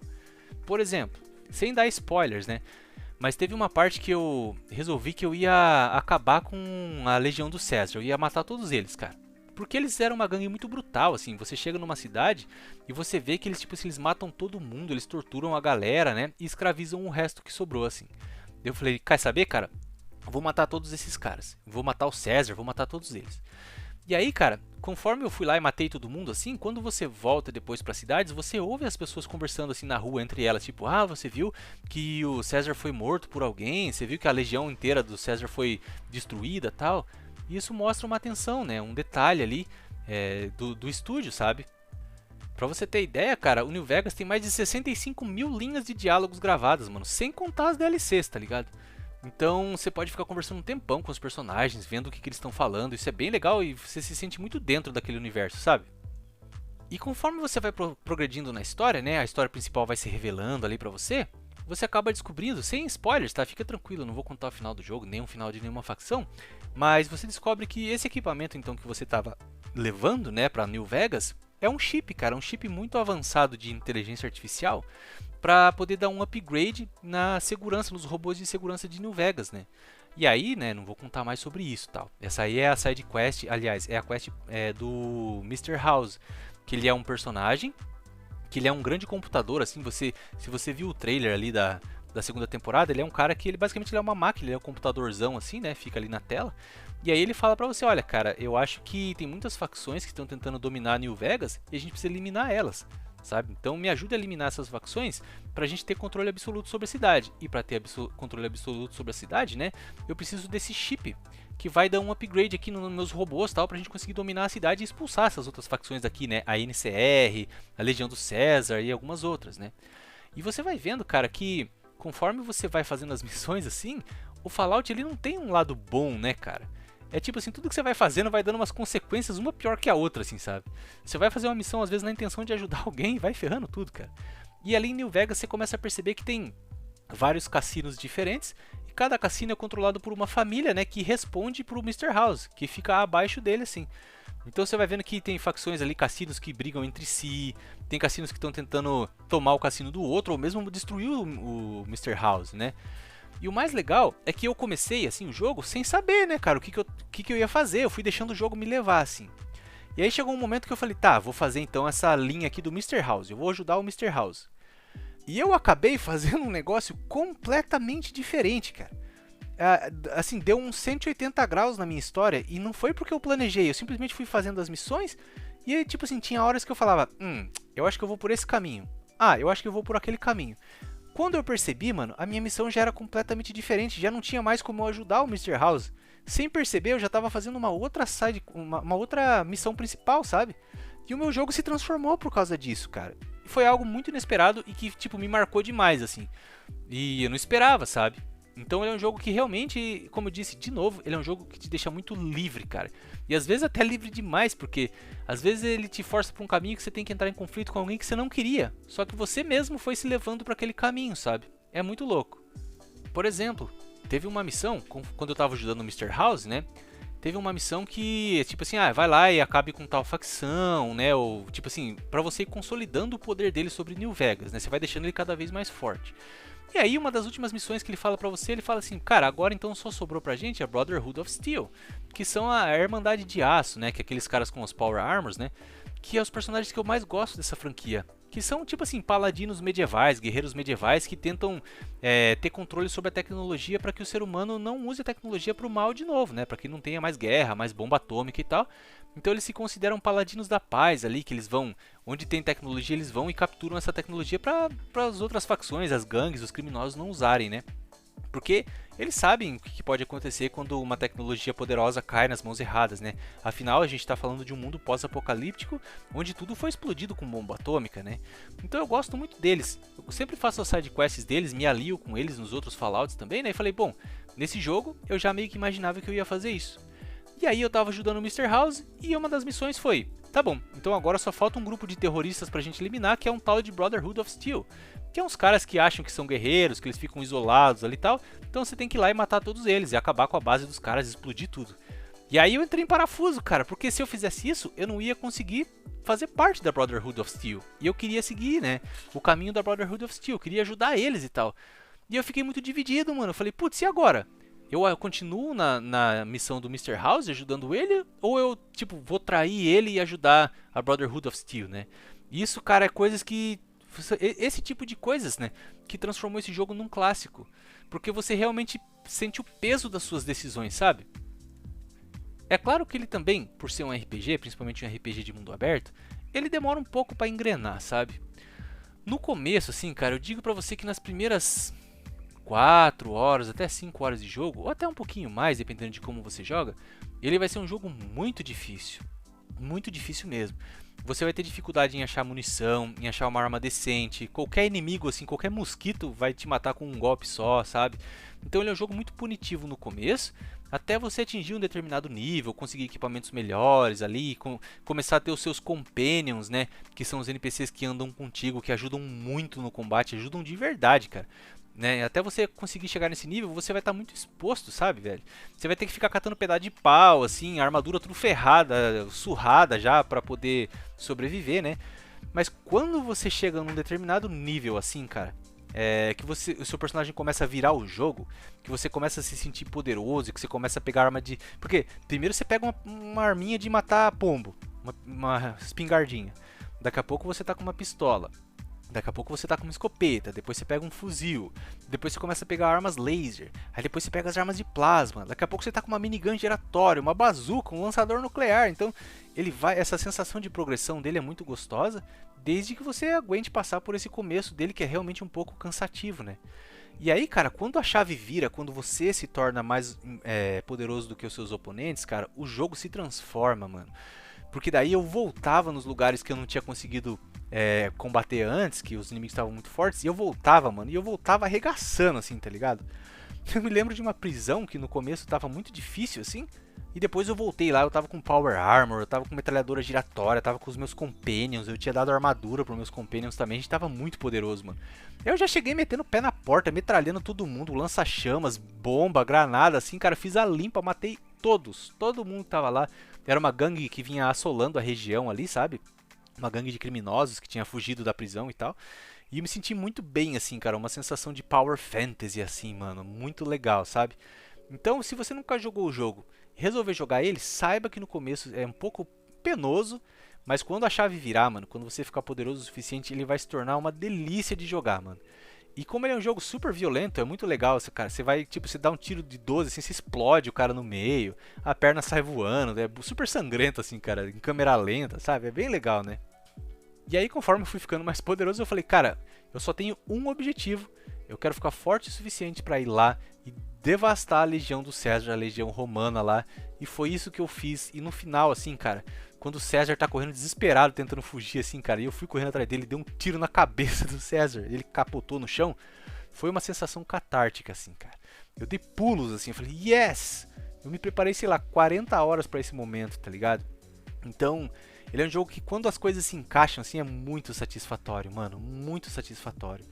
Por exemplo, sem dar spoilers, né? Mas teve uma parte que eu resolvi que eu ia acabar com a Legião do César, eu ia matar todos eles, cara. Porque eles eram uma gangue muito brutal, assim, você chega numa cidade e você vê que eles, tipo, eles matam todo mundo, eles torturam a galera, né, e escravizam o resto que sobrou, assim. Eu falei, quer saber, cara, eu vou matar todos esses caras, vou matar o César, vou matar todos eles. E aí, cara, conforme eu fui lá e matei todo mundo, assim, quando você volta depois para cidades, você ouve as pessoas conversando assim na rua entre elas, tipo, ah, você viu que o César foi morto por alguém, você viu que a legião inteira do César foi destruída, tal. E isso mostra uma atenção, né, um detalhe ali do estúdio, sabe? Pra você ter ideia, cara, o New Vegas tem mais de 65 mil linhas de diálogos gravadas, mano, sem contar as DLCs, tá ligado? Então você pode ficar conversando um tempão com os personagens, vendo o que eles estão falando, isso é bem legal e você se sente muito dentro daquele universo, sabe? E conforme você vai progredindo na história, né, a história principal vai se revelando ali pra você, você acaba descobrindo, sem spoilers, tá? Fica tranquilo, eu não vou contar o final do jogo, nem o final de nenhuma facção, mas você descobre que esse equipamento então que você estava levando, né, pra New Vegas, é um chip, cara, um chip muito avançado de inteligência artificial, para poder dar um upgrade na segurança, nos robôs de segurança de New Vegas, né? E aí, né, não vou contar mais sobre isso, tal. Essa aí é a side quest, aliás, é a quest do Mr. House, que ele é um personagem, que ele é um grande computador, assim, se você viu o trailer ali da segunda temporada, ele é um cara que ele basicamente ele é uma máquina, ele é um computadorzão assim, né, fica ali na tela. E aí ele fala pra você, olha, cara, eu acho que tem muitas facções que estão tentando dominar New Vegas e a gente precisa eliminar elas. Sabe? Então me ajude a eliminar essas facções pra gente ter controle absoluto sobre a cidade. E pra ter controle absoluto sobre a cidade, né? Eu preciso desse chip que vai dar um upgrade aqui nos meus robôs, tal, pra gente conseguir dominar a cidade e expulsar essas outras facções aqui, né? A NCR, a Legião do César e algumas outras, né? E você vai vendo, cara, que conforme você vai fazendo as missões assim, o Fallout ele não tem um lado bom, né, cara? É tipo assim, tudo que você vai fazendo vai dando umas consequências, uma pior que a outra, assim, sabe? Você vai fazer uma missão, às vezes, na intenção de ajudar alguém e vai ferrando tudo, cara. E ali em New Vegas você começa a perceber que tem vários cassinos diferentes e cada cassino é controlado por uma família, né, que responde pro Mr. House, que fica abaixo dele, assim. Então você vai vendo que tem facções ali, cassinos que brigam entre si, tem cassinos que estão tentando tomar o cassino do outro ou mesmo destruir o Mr. House, né? E o mais legal é que eu comecei assim o jogo sem saber, né, cara, o que eu ia fazer. Eu fui deixando o jogo me levar, assim. E aí chegou um momento que eu falei, tá, vou fazer então essa linha aqui do Mr. House. Eu vou ajudar o Mr. House. E eu acabei fazendo um negócio completamente diferente, cara. Assim, deu uns 180 graus na minha história. E não foi porque eu planejei, eu simplesmente fui fazendo as missões. E aí, tipo assim, tinha horas que eu falava, eu acho que eu vou por esse caminho. Ah, eu acho que eu vou por aquele caminho. Quando eu percebi, mano, a minha missão já era completamente diferente, já não tinha mais como eu ajudar o Mr. House. Sem perceber, eu já estava fazendo uma outra uma outra missão principal, sabe? E o meu jogo se transformou por causa disso, cara. E foi algo muito inesperado e que, tipo, me marcou demais, assim. E eu não esperava, sabe? Então ele é um jogo que realmente, como eu disse, de novo, ele é um jogo que te deixa muito livre, cara. E às vezes até livre demais, porque às vezes ele te força pra um caminho que você tem que entrar em conflito com alguém que você não queria. Só que você mesmo foi se levando pra aquele caminho, sabe? É muito louco. Por exemplo, teve uma missão, quando eu tava ajudando o Mr. House, né? teve uma missão que, tipo assim, vai lá e acabe com tal facção, né? Ou, tipo assim, pra você ir consolidando o poder dele sobre New Vegas, né? Você vai deixando ele cada vez mais forte. E aí, uma das últimas missões que ele fala pra você, ele fala assim, cara, agora então só sobrou pra gente a Brotherhood of Steel, que são a Irmandade de Aço, né, que é aqueles caras com os Power Armors, né, que é os personagens que eu mais gosto dessa franquia, que são tipo assim, paladinos medievais, guerreiros medievais que tentam ter controle sobre a tecnologia para que o ser humano não use a tecnologia para o mal de novo, né, para que não tenha mais guerra, mais bomba atômica e tal. Então eles se consideram paladinos da paz ali, que eles vão, onde tem tecnologia eles vão e capturam essa tecnologia para as outras facções, as gangues, os criminosos não usarem, né? Porque eles sabem o que pode acontecer quando uma tecnologia poderosa cai nas mãos erradas, né? Afinal, a gente está falando de um mundo pós-apocalíptico, onde tudo foi explodido com bomba atômica, né? Então eu gosto muito deles. Eu sempre faço as sidequests deles, me alio com eles nos outros Fallouts também, né? E falei, bom, nesse jogo eu já meio que imaginava que eu ia fazer isso. E aí eu tava ajudando o Mr. House e uma das missões foi, tá bom, então agora só falta um grupo de terroristas pra gente eliminar, que é um tal de Brotherhood of Steel. Que é uns caras que acham que são guerreiros, que eles ficam isolados ali e tal. Então você tem que ir lá e matar todos eles e acabar com a base dos caras, explodir tudo. E aí eu entrei em parafuso, cara, porque se eu fizesse isso, eu não ia conseguir fazer parte da Brotherhood of Steel. E eu queria seguir, né, o caminho da Brotherhood of Steel, eu queria ajudar eles e tal. E eu fiquei muito dividido, mano. Eu falei, putz, e agora? Eu continuo na missão do Mr. House ajudando ele? Ou eu, tipo, vou trair ele e ajudar a Brotherhood of Steel, né? Isso, cara, é coisas que... Esse tipo de coisas, né? Que transformou esse jogo num clássico. Porque você realmente sente o peso das suas decisões, sabe? É claro que ele também, por ser um RPG, principalmente um RPG de mundo aberto, ele demora um pouco pra engrenar, sabe? No começo, assim, cara, eu digo pra você que nas primeiras 4 horas, até 5 horas de jogo, ou até um pouquinho mais, dependendo de como você joga, ele vai ser um jogo muito difícil mesmo. Você vai ter dificuldade em achar munição, em achar uma arma decente, qualquer inimigo, assim, qualquer mosquito vai te matar com um golpe só, sabe? Então ele é um jogo muito punitivo no começo, até você atingir um determinado nível, conseguir equipamentos melhores ali, começar a ter os seus companions, né? Que são os NPCs que andam contigo, que ajudam muito no combate, ajudam de verdade, cara. Né? Até você conseguir chegar nesse nível, você vai estar muito exposto, sabe, velho? Você vai ter que ficar catando pedaço de pau, assim, a armadura tudo ferrada, surrada já pra poder sobreviver, né? Mas quando você chega num determinado nível, assim, cara, que o seu personagem começa a virar o jogo, que você começa a se sentir poderoso, que você começa a pegar arma de... Porque primeiro você pega uma arminha de matar pombo, uma espingardinha. Daqui a pouco você tá com uma pistola. Daqui a pouco você tá com uma escopeta, depois você pega um fuzil, depois você começa a pegar armas laser, aí depois você pega as armas de plasma, daqui a pouco você tá com uma minigun giratória, uma bazuca, um lançador nuclear. Então, essa sensação de progressão dele é muito gostosa, desde que você aguente passar por esse começo dele, que é realmente um pouco cansativo, né? E aí, cara, quando a chave vira, quando você se torna mais poderoso do que os seus oponentes, cara, o jogo se transforma, mano. Porque daí eu voltava nos lugares que eu não tinha conseguido combater antes, que os inimigos estavam muito fortes, e eu voltava, mano, e eu voltava arregaçando, assim, tá ligado? Eu me lembro de uma prisão que no começo tava muito difícil, assim, e depois eu voltei lá, eu tava com Power Armor, eu tava com metralhadora giratória, eu tava com os meus Companions, eu tinha dado armadura pros meus Companions também, a gente tava muito poderoso, mano. Eu já cheguei metendo o pé na porta, metralhando todo mundo, lança-chamas, bomba, granada, assim, cara, fiz a limpa, matei todos, todo mundo que tava lá. Era uma gangue que vinha assolando a região ali, sabe? Uma gangue de criminosos que tinha fugido da prisão e tal. E eu me senti muito bem, assim, cara. Uma sensação de power fantasy, assim, mano. Muito legal, sabe? Então, se você nunca jogou o jogo e resolver jogar ele, saiba que no começo é um pouco penoso. Mas quando a chave virar, mano, quando você ficar poderoso o suficiente, ele vai se tornar uma delícia de jogar, mano. E como ele é um jogo super violento, é muito legal, cara. Você vai, tipo, você dá um tiro de 12, assim, você explode o cara no meio, a perna sai voando, é super sangrento, assim, cara, em câmera lenta, sabe? É bem legal, né? E aí, conforme eu fui ficando mais poderoso, eu falei, cara, eu só tenho um objetivo. Eu quero ficar forte o suficiente pra ir lá e devastar a legião do César, a legião romana lá. E foi isso que eu fiz. E no final, assim, cara, quando o César tá correndo desesperado, tentando fugir, assim, cara, e eu fui correndo atrás dele, dei um tiro na cabeça do César, ele capotou no chão. Foi uma sensação catártica, assim, cara. Eu dei pulos, assim, eu falei, yes! Eu me preparei, sei lá, 40 horas pra esse momento, tá ligado? Então, ele é um jogo que quando as coisas se encaixam, assim, é muito satisfatório, mano, muito satisfatório.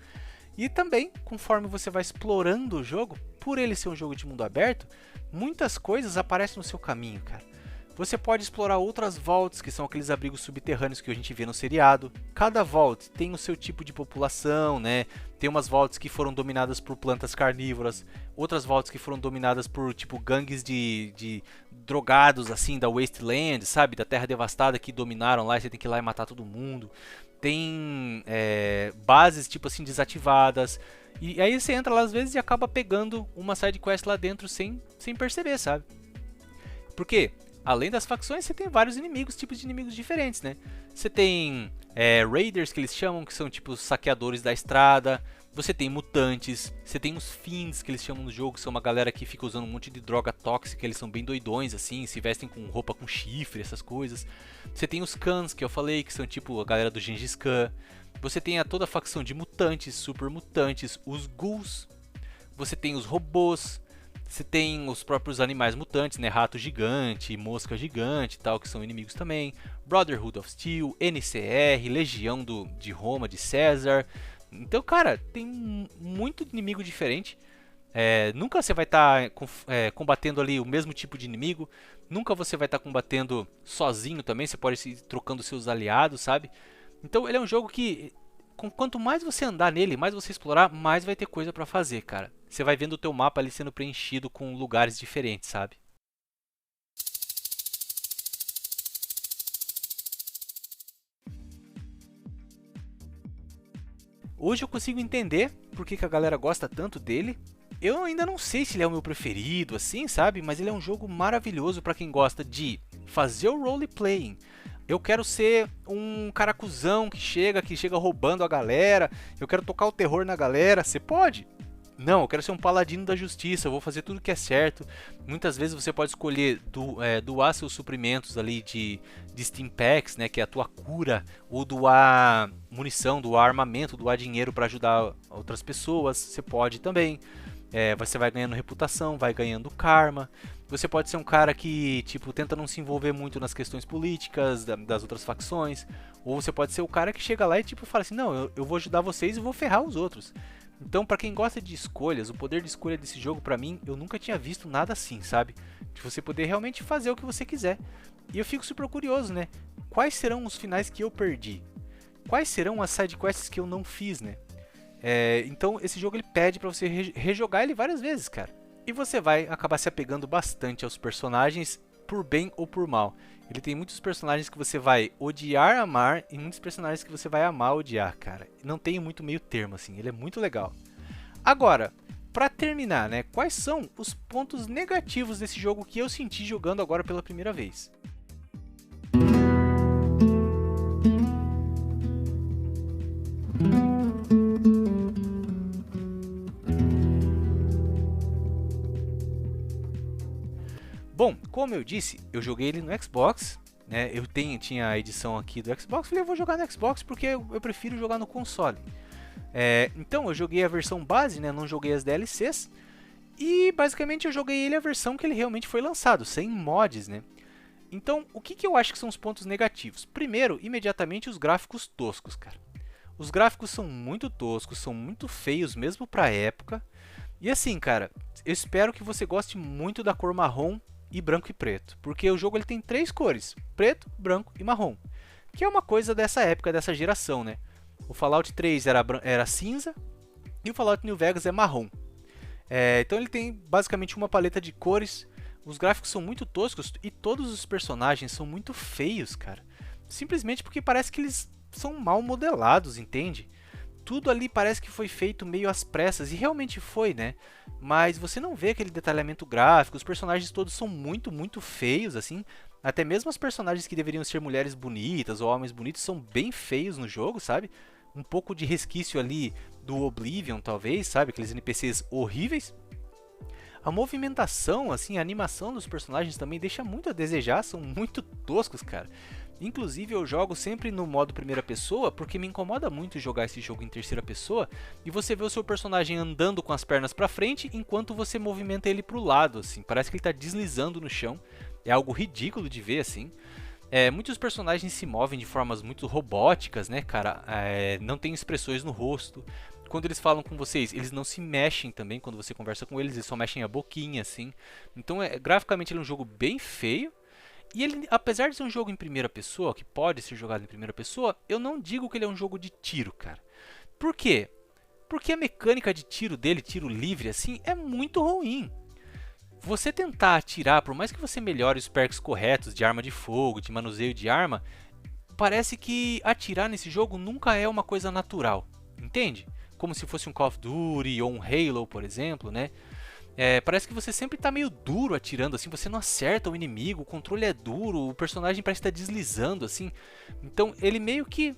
E também, conforme você vai explorando o jogo, por ele ser um jogo de mundo aberto, muitas coisas aparecem no seu caminho, cara. Você pode explorar outras vaults, que são aqueles abrigos subterrâneos que a gente vê no seriado. Cada vault tem o seu tipo de população, né? Tem umas vaults que foram dominadas por plantas carnívoras, outras vaults que foram dominadas por tipo gangues de drogados assim da Wasteland, sabe? Da Terra Devastada que dominaram lá e você tem que ir lá e matar todo mundo. Tem bases tipo assim desativadas. E aí você entra lá às vezes e acaba pegando uma side quest lá dentro sem perceber, sabe? Por quê? Além das facções, você tem vários inimigos, tipos de inimigos diferentes, né? Você tem Raiders, que eles chamam, que são tipo saqueadores da estrada. Você tem mutantes, você tem os Fiends, que eles chamam no jogo, que são uma galera que fica usando um monte de droga tóxica, eles são bem doidões, assim, se vestem com roupa com chifre, essas coisas. Você tem os Khans, que eu falei, que são tipo a galera do Gengis Khan. Você tem toda a facção de mutantes, super mutantes, os Ghouls. Você tem os robôs. Você tem os próprios animais mutantes, né? Rato gigante, mosca gigante e tal, que são inimigos também. Brotherhood of Steel, NCR, Legião de Roma, de César. Então, cara, tem muito inimigo diferente. Nunca você vai estar combatendo ali o mesmo tipo de inimigo. Nunca você vai estar combatendo sozinho também. Você pode ir trocando seus aliados, sabe? Então, ele é um jogo que, quanto mais você andar nele, mais você explorar, mais vai ter coisa pra fazer, cara. Você vai vendo o teu mapa ali sendo preenchido com lugares diferentes, sabe? Hoje eu consigo entender por que a galera gosta tanto dele. Eu ainda não sei se ele é o meu preferido, assim, sabe? Mas ele é um jogo maravilhoso para quem gosta de fazer o roleplaying. Eu quero ser um caracuzão que chega roubando a galera. Eu quero tocar o terror na galera. Você pode? Não, eu quero ser um paladino da justiça, eu vou fazer tudo que é certo. Muitas vezes você pode escolher doar seus suprimentos ali de Steam Packs, né, que é a tua cura, ou doar munição, doar armamento, doar dinheiro para ajudar outras pessoas. Você pode também. Você vai ganhando reputação, vai ganhando karma. Você pode ser um cara que tipo tenta não se envolver muito nas questões políticas das outras facções. Ou você pode ser o cara que chega lá e tipo fala assim, não, eu vou ajudar vocês e vou ferrar os outros. Então, pra quem gosta de escolhas, o poder de escolha desse jogo, pra mim, eu nunca tinha visto nada assim, sabe? De você poder realmente fazer o que você quiser. E eu fico super curioso, né? Quais serão os finais que eu perdi? Quais serão as sidequests que eu não fiz, né? Então, esse jogo ele pede pra você rejogar ele várias vezes, cara. E você vai acabar se apegando bastante aos personagens, por bem ou por mal. Ele tem muitos personagens que você vai odiar, amar, e muitos personagens que você vai amar, odiar, cara. Não tem muito meio termo, assim, ele é muito legal. Agora, pra terminar, né, quais são os pontos negativos desse jogo que eu senti jogando agora pela primeira vez? Bom, como eu disse, eu joguei ele no Xbox, né? Eu tinha a edição aqui do Xbox, falei, eu vou jogar no Xbox porque eu prefiro jogar no console. Então eu joguei a versão base, né? Não joguei as DLCs. E basicamente eu joguei ele a versão que ele realmente foi lançado, sem mods, né? Então, o que eu acho que são os pontos negativos? Primeiro, imediatamente os gráficos toscos, cara. Os gráficos são muito toscos, são muito feios mesmo pra época. E assim, cara, eu espero que você goste muito da cor marrom e branco e preto, porque o jogo ele tem 3 cores, preto, branco e marrom, que é uma coisa dessa época, dessa geração, né? O Fallout 3 era cinza e o Fallout New Vegas é marrom. Então ele tem basicamente uma paleta de cores, os gráficos são muito toscos e todos os personagens são muito feios, cara. Simplesmente porque parece que eles são mal modelados, entende? Tudo ali parece que foi feito meio às pressas, e realmente foi, né? Mas você não vê aquele detalhamento gráfico, os personagens todos são muito, muito feios, assim. Até mesmo os personagens que deveriam ser mulheres bonitas ou homens bonitos são bem feios no jogo, sabe? Um pouco de resquício ali do Oblivion, talvez, sabe? Aqueles NPCs horríveis. A movimentação, assim, a animação dos personagens também deixa muito a desejar, são muito toscos, cara. Inclusive eu jogo sempre no modo primeira pessoa, porque me incomoda muito jogar esse jogo em terceira pessoa e você vê o seu personagem andando com as pernas pra frente enquanto você movimenta ele pro lado, assim, parece que ele tá deslizando no chão, é algo ridículo de ver, assim. Muitos personagens se movem de formas muito robóticas, né, cara, não tem expressões no rosto. Quando eles falam com vocês, eles não se mexem também quando você conversa com eles, eles só mexem a boquinha, assim. Então, graficamente, ele é um jogo bem feio. E ele, apesar de ser um jogo em primeira pessoa, que pode ser jogado em primeira pessoa, eu não digo que ele é um jogo de tiro, cara. Por quê? Porque a mecânica de tiro dele, tiro livre, assim, é muito ruim. Você tentar atirar, por mais que você melhore os perks corretos de arma de fogo, de manuseio de arma, parece que atirar nesse jogo nunca é uma coisa natural, entende? Como se fosse um Call of Duty ou um Halo, por exemplo, né? Parece que você sempre está meio duro atirando, assim, você não acerta o inimigo, o controle é duro, o personagem parece estar deslizando, assim. Então ele meio que,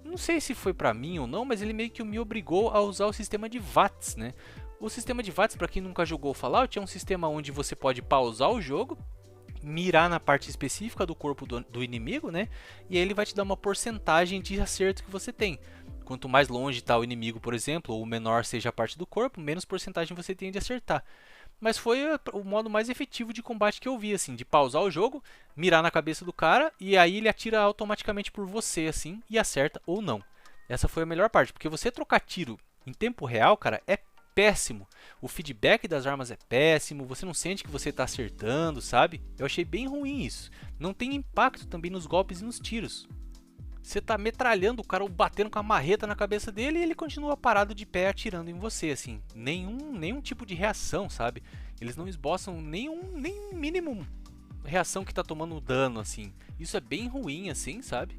não sei se foi pra mim ou não, mas ele meio que me obrigou a usar o sistema de VATS, né? O sistema de VATS, para quem nunca jogou Fallout, é um sistema onde você pode pausar o jogo, mirar na parte específica do corpo do inimigo, né? E aí ele vai te dar uma porcentagem de acerto que você tem. Quanto mais longe está o inimigo, por exemplo, ou menor seja a parte do corpo, menos porcentagem você tem de acertar. Mas foi o modo mais efetivo de combate que eu vi, assim, de pausar o jogo, mirar na cabeça do cara e aí ele atira automaticamente por você, assim, e acerta ou não. Essa foi a melhor parte, porque você trocar tiro em tempo real, cara, é péssimo. O feedback das armas é péssimo, você não sente que você está acertando, sabe? Eu achei bem ruim isso. Não tem impacto também nos golpes e nos tiros. Você tá metralhando o cara ou batendo com a marreta na cabeça dele e ele continua parado de pé atirando em você, assim. Nenhum tipo de reação, sabe? Eles não esboçam nem mínimo reação que tá tomando dano, assim. Isso é bem ruim, assim, sabe?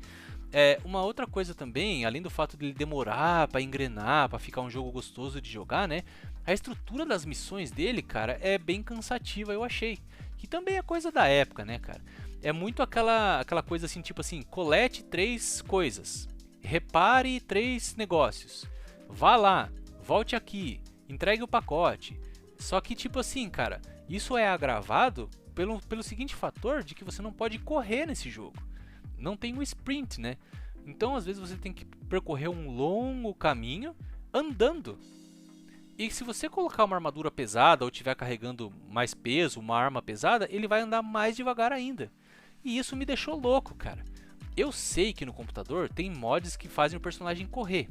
Uma outra coisa também, além do fato de ele demorar pra engrenar, pra ficar um jogo gostoso de jogar, né? A estrutura das missões dele, cara, é bem cansativa, eu achei. Que também é coisa da época, né, cara? É muito aquela coisa assim, tipo assim, colete 3 coisas, repare 3 negócios, vá lá, volte aqui, entregue o pacote. Só que tipo assim, cara, isso é agravado pelo seguinte fator de que você não pode correr nesse jogo. Não tem o sprint, né? Então às vezes você tem que percorrer um longo caminho andando. E se você colocar uma armadura pesada ou estiver carregando mais peso, uma arma pesada, ele vai andar mais devagar ainda. E isso me deixou louco, cara. Eu sei que no computador tem mods que fazem o personagem correr.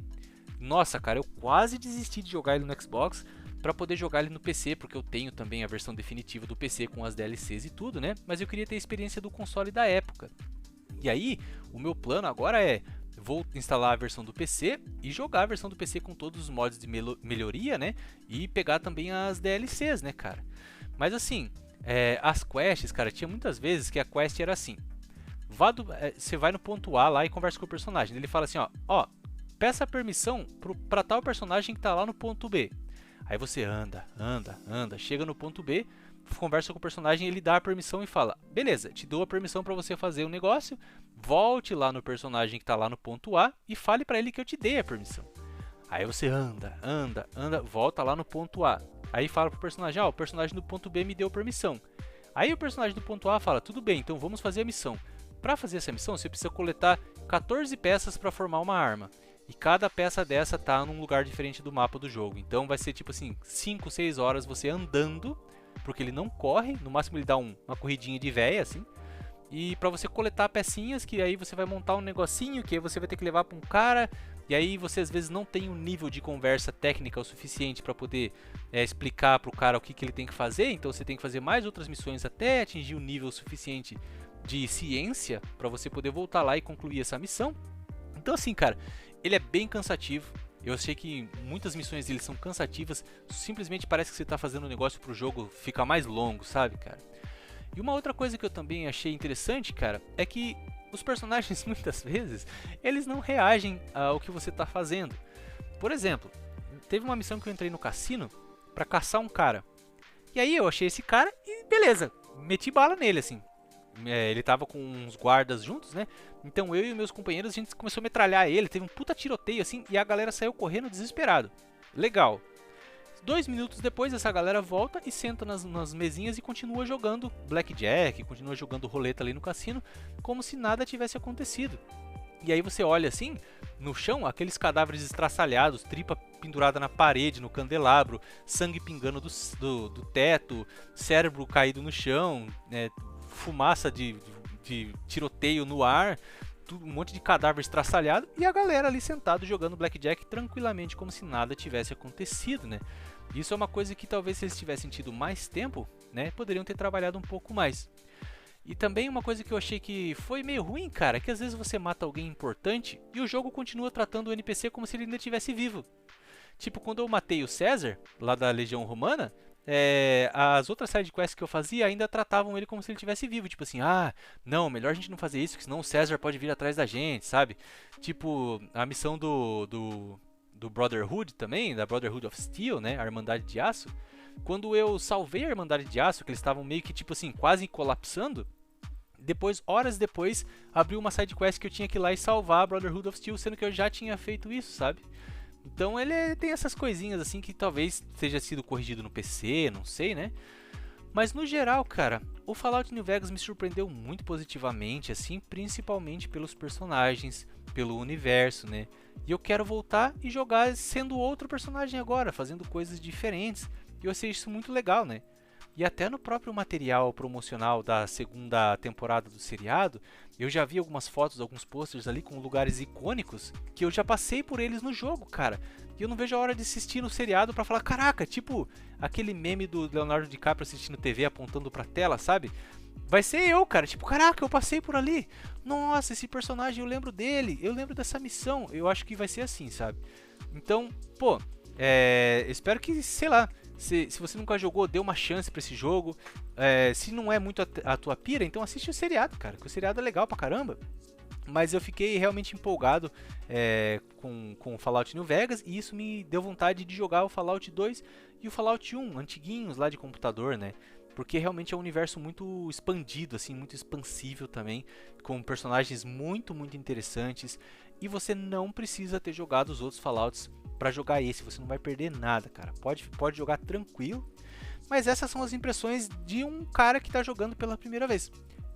Nossa, cara, eu quase desisti de jogar ele no Xbox para poder jogar ele no PC, porque eu tenho também a versão definitiva do PC com as DLCs e tudo, né? Mas eu queria ter a experiência do console da época. E aí, o meu plano agora vou instalar a versão do PC e jogar a versão do PC com todos os mods de melhoria, né? E pegar também as DLCs, né, cara? Mas assim, as quests, cara, tinha muitas vezes que a quest era assim. Você vai no ponto A lá e conversa com o personagem. Ele fala assim, ó, peça permissão para tal personagem que tá lá no ponto B. Aí você anda, chega no ponto B, conversa com o personagem, ele dá a permissão e fala: beleza, te dou a permissão para você fazer o negócio, volte lá no personagem que está lá no ponto A e fale para ele que eu te dei a permissão. Aí você anda, volta lá no ponto A. Aí fala pro personagem: o personagem do ponto B me deu permissão. Aí o personagem do ponto A fala: tudo bem, então vamos fazer a missão. Para fazer essa missão, você precisa coletar 14 peças para formar uma arma. E cada peça dessa tá num lugar diferente do mapa do jogo. Então vai ser tipo assim, 5, 6 horas você andando, porque ele não corre, no máximo ele dá uma corridinha de véia, assim. E pra você coletar pecinhas, que aí você vai montar um negocinho, que aí você vai ter que levar pra um cara. E aí você às vezes não tem um nível de conversa técnica o suficiente para poder explicar pro cara o que ele tem que fazer. Então você tem que fazer mais outras missões até atingir o nível suficiente de ciência para você poder voltar lá e concluir essa missão. Então assim, cara, ele é bem cansativo. Eu achei que muitas missões dele são cansativas. Simplesmente parece que você está fazendo um negócio pro jogo ficar mais longo, sabe, cara? E uma outra coisa que eu também achei interessante, cara, é que os personagens muitas vezes, eles não reagem ao que você está fazendo. Por exemplo, teve uma missão que eu entrei no cassino para caçar um cara. E aí eu achei esse cara e beleza, meti bala nele, assim. Ele tava com uns guardas juntos, né? Então eu e meus companheiros, a gente começou a metralhar ele, teve um puta tiroteio assim, e a galera saiu correndo desesperado. Legal. 2 minutos depois, essa galera volta e senta nas mesinhas e continua jogando blackjack, continua jogando roleta ali no cassino, como se nada tivesse acontecido. E aí você olha assim, no chão, aqueles cadáveres estraçalhados, tripa pendurada na parede, no candelabro, sangue pingando do teto, cérebro caído no chão, fumaça de tiroteio no ar. um monte de cadáver estraçalhado e a galera ali sentado jogando blackjack tranquilamente como se nada tivesse acontecido, né? Isso é uma coisa que talvez se eles tivessem tido mais tempo, né, poderiam ter trabalhado um pouco mais. E também uma coisa que eu achei que foi meio ruim, cara, é que às vezes você mata alguém importante e o jogo continua tratando o NPC como se ele ainda estivesse vivo. Tipo, quando eu matei o César, lá da Legião Romana, as outras sidequests que eu fazia ainda tratavam ele como se ele estivesse vivo. Tipo assim, ah, não, melhor a gente não fazer isso, porque senão o César pode vir atrás da gente, sabe? Tipo, a missão do Brotherhood também, da Brotherhood of Steel, né, a Irmandade de Aço. Quando eu salvei a Irmandade de Aço, que eles estavam meio que, tipo assim, quase colapsando, depois, horas depois, abriu uma sidequest que eu tinha que ir lá e salvar a Brotherhood of Steel, sendo que eu já tinha feito isso, sabe? Então ele tem essas coisinhas assim que talvez tenha sido corrigido no PC, não sei, né? Mas no geral, cara, o Fallout New Vegas me surpreendeu muito positivamente, assim, principalmente pelos personagens, pelo universo, né? E eu quero voltar e jogar sendo outro personagem agora, fazendo coisas diferentes. E eu achei isso muito legal, né? E até no próprio material promocional da segunda temporada do seriado, eu já vi algumas fotos, alguns posters ali com lugares icônicos que eu já passei por eles no jogo, cara. E eu não vejo a hora de assistir no seriado pra falar, caraca, tipo aquele meme do Leonardo DiCaprio assistindo TV apontando pra tela, sabe? Vai ser eu, cara, tipo, caraca, eu passei por ali. Nossa, esse personagem eu lembro dele, eu lembro dessa missão. Eu acho que vai ser assim, sabe? Então, pô, espero que, sei lá, se você nunca jogou, dê uma chance pra esse jogo. Se não é muito a tua pira, então assiste o seriado, cara, que o seriado é legal pra caramba. Mas eu fiquei realmente empolgado com o Fallout New Vegas e isso me deu vontade de jogar o Fallout 2 e o Fallout 1, antiguinhos lá de computador, né? Porque realmente é um universo muito expandido, assim, muito expansível também, com personagens muito, muito interessantes. E você não precisa ter jogado os outros Fallouts para jogar esse, você não vai perder nada, cara. Pode jogar tranquilo. Mas essas são as impressões de um cara que está jogando pela primeira vez.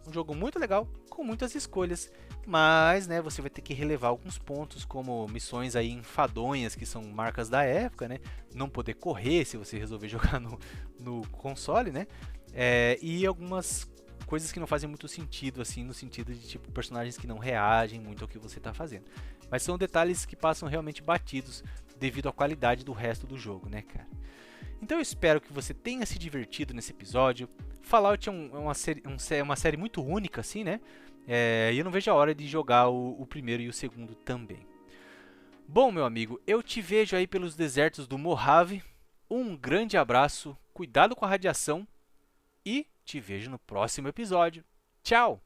Um jogo muito legal, com muitas escolhas, mas né, você vai ter que relevar alguns pontos, como missões aí enfadonhas, que são marcas da época, né? Não poder correr se você resolver jogar no console, né? E algumas coisas que não fazem muito sentido, assim, no sentido de tipo personagens que não reagem muito ao que você está fazendo. Mas são detalhes que passam realmente batidos devido à qualidade do resto do jogo, né, cara? Então eu espero que você tenha se divertido nesse episódio. Fallout é uma série muito única, assim, né? E eu não vejo a hora de jogar o primeiro e o segundo também. Bom, meu amigo, eu te vejo aí pelos desertos do Mojave. Um grande abraço, cuidado com a radiação e te vejo no próximo episódio. Tchau!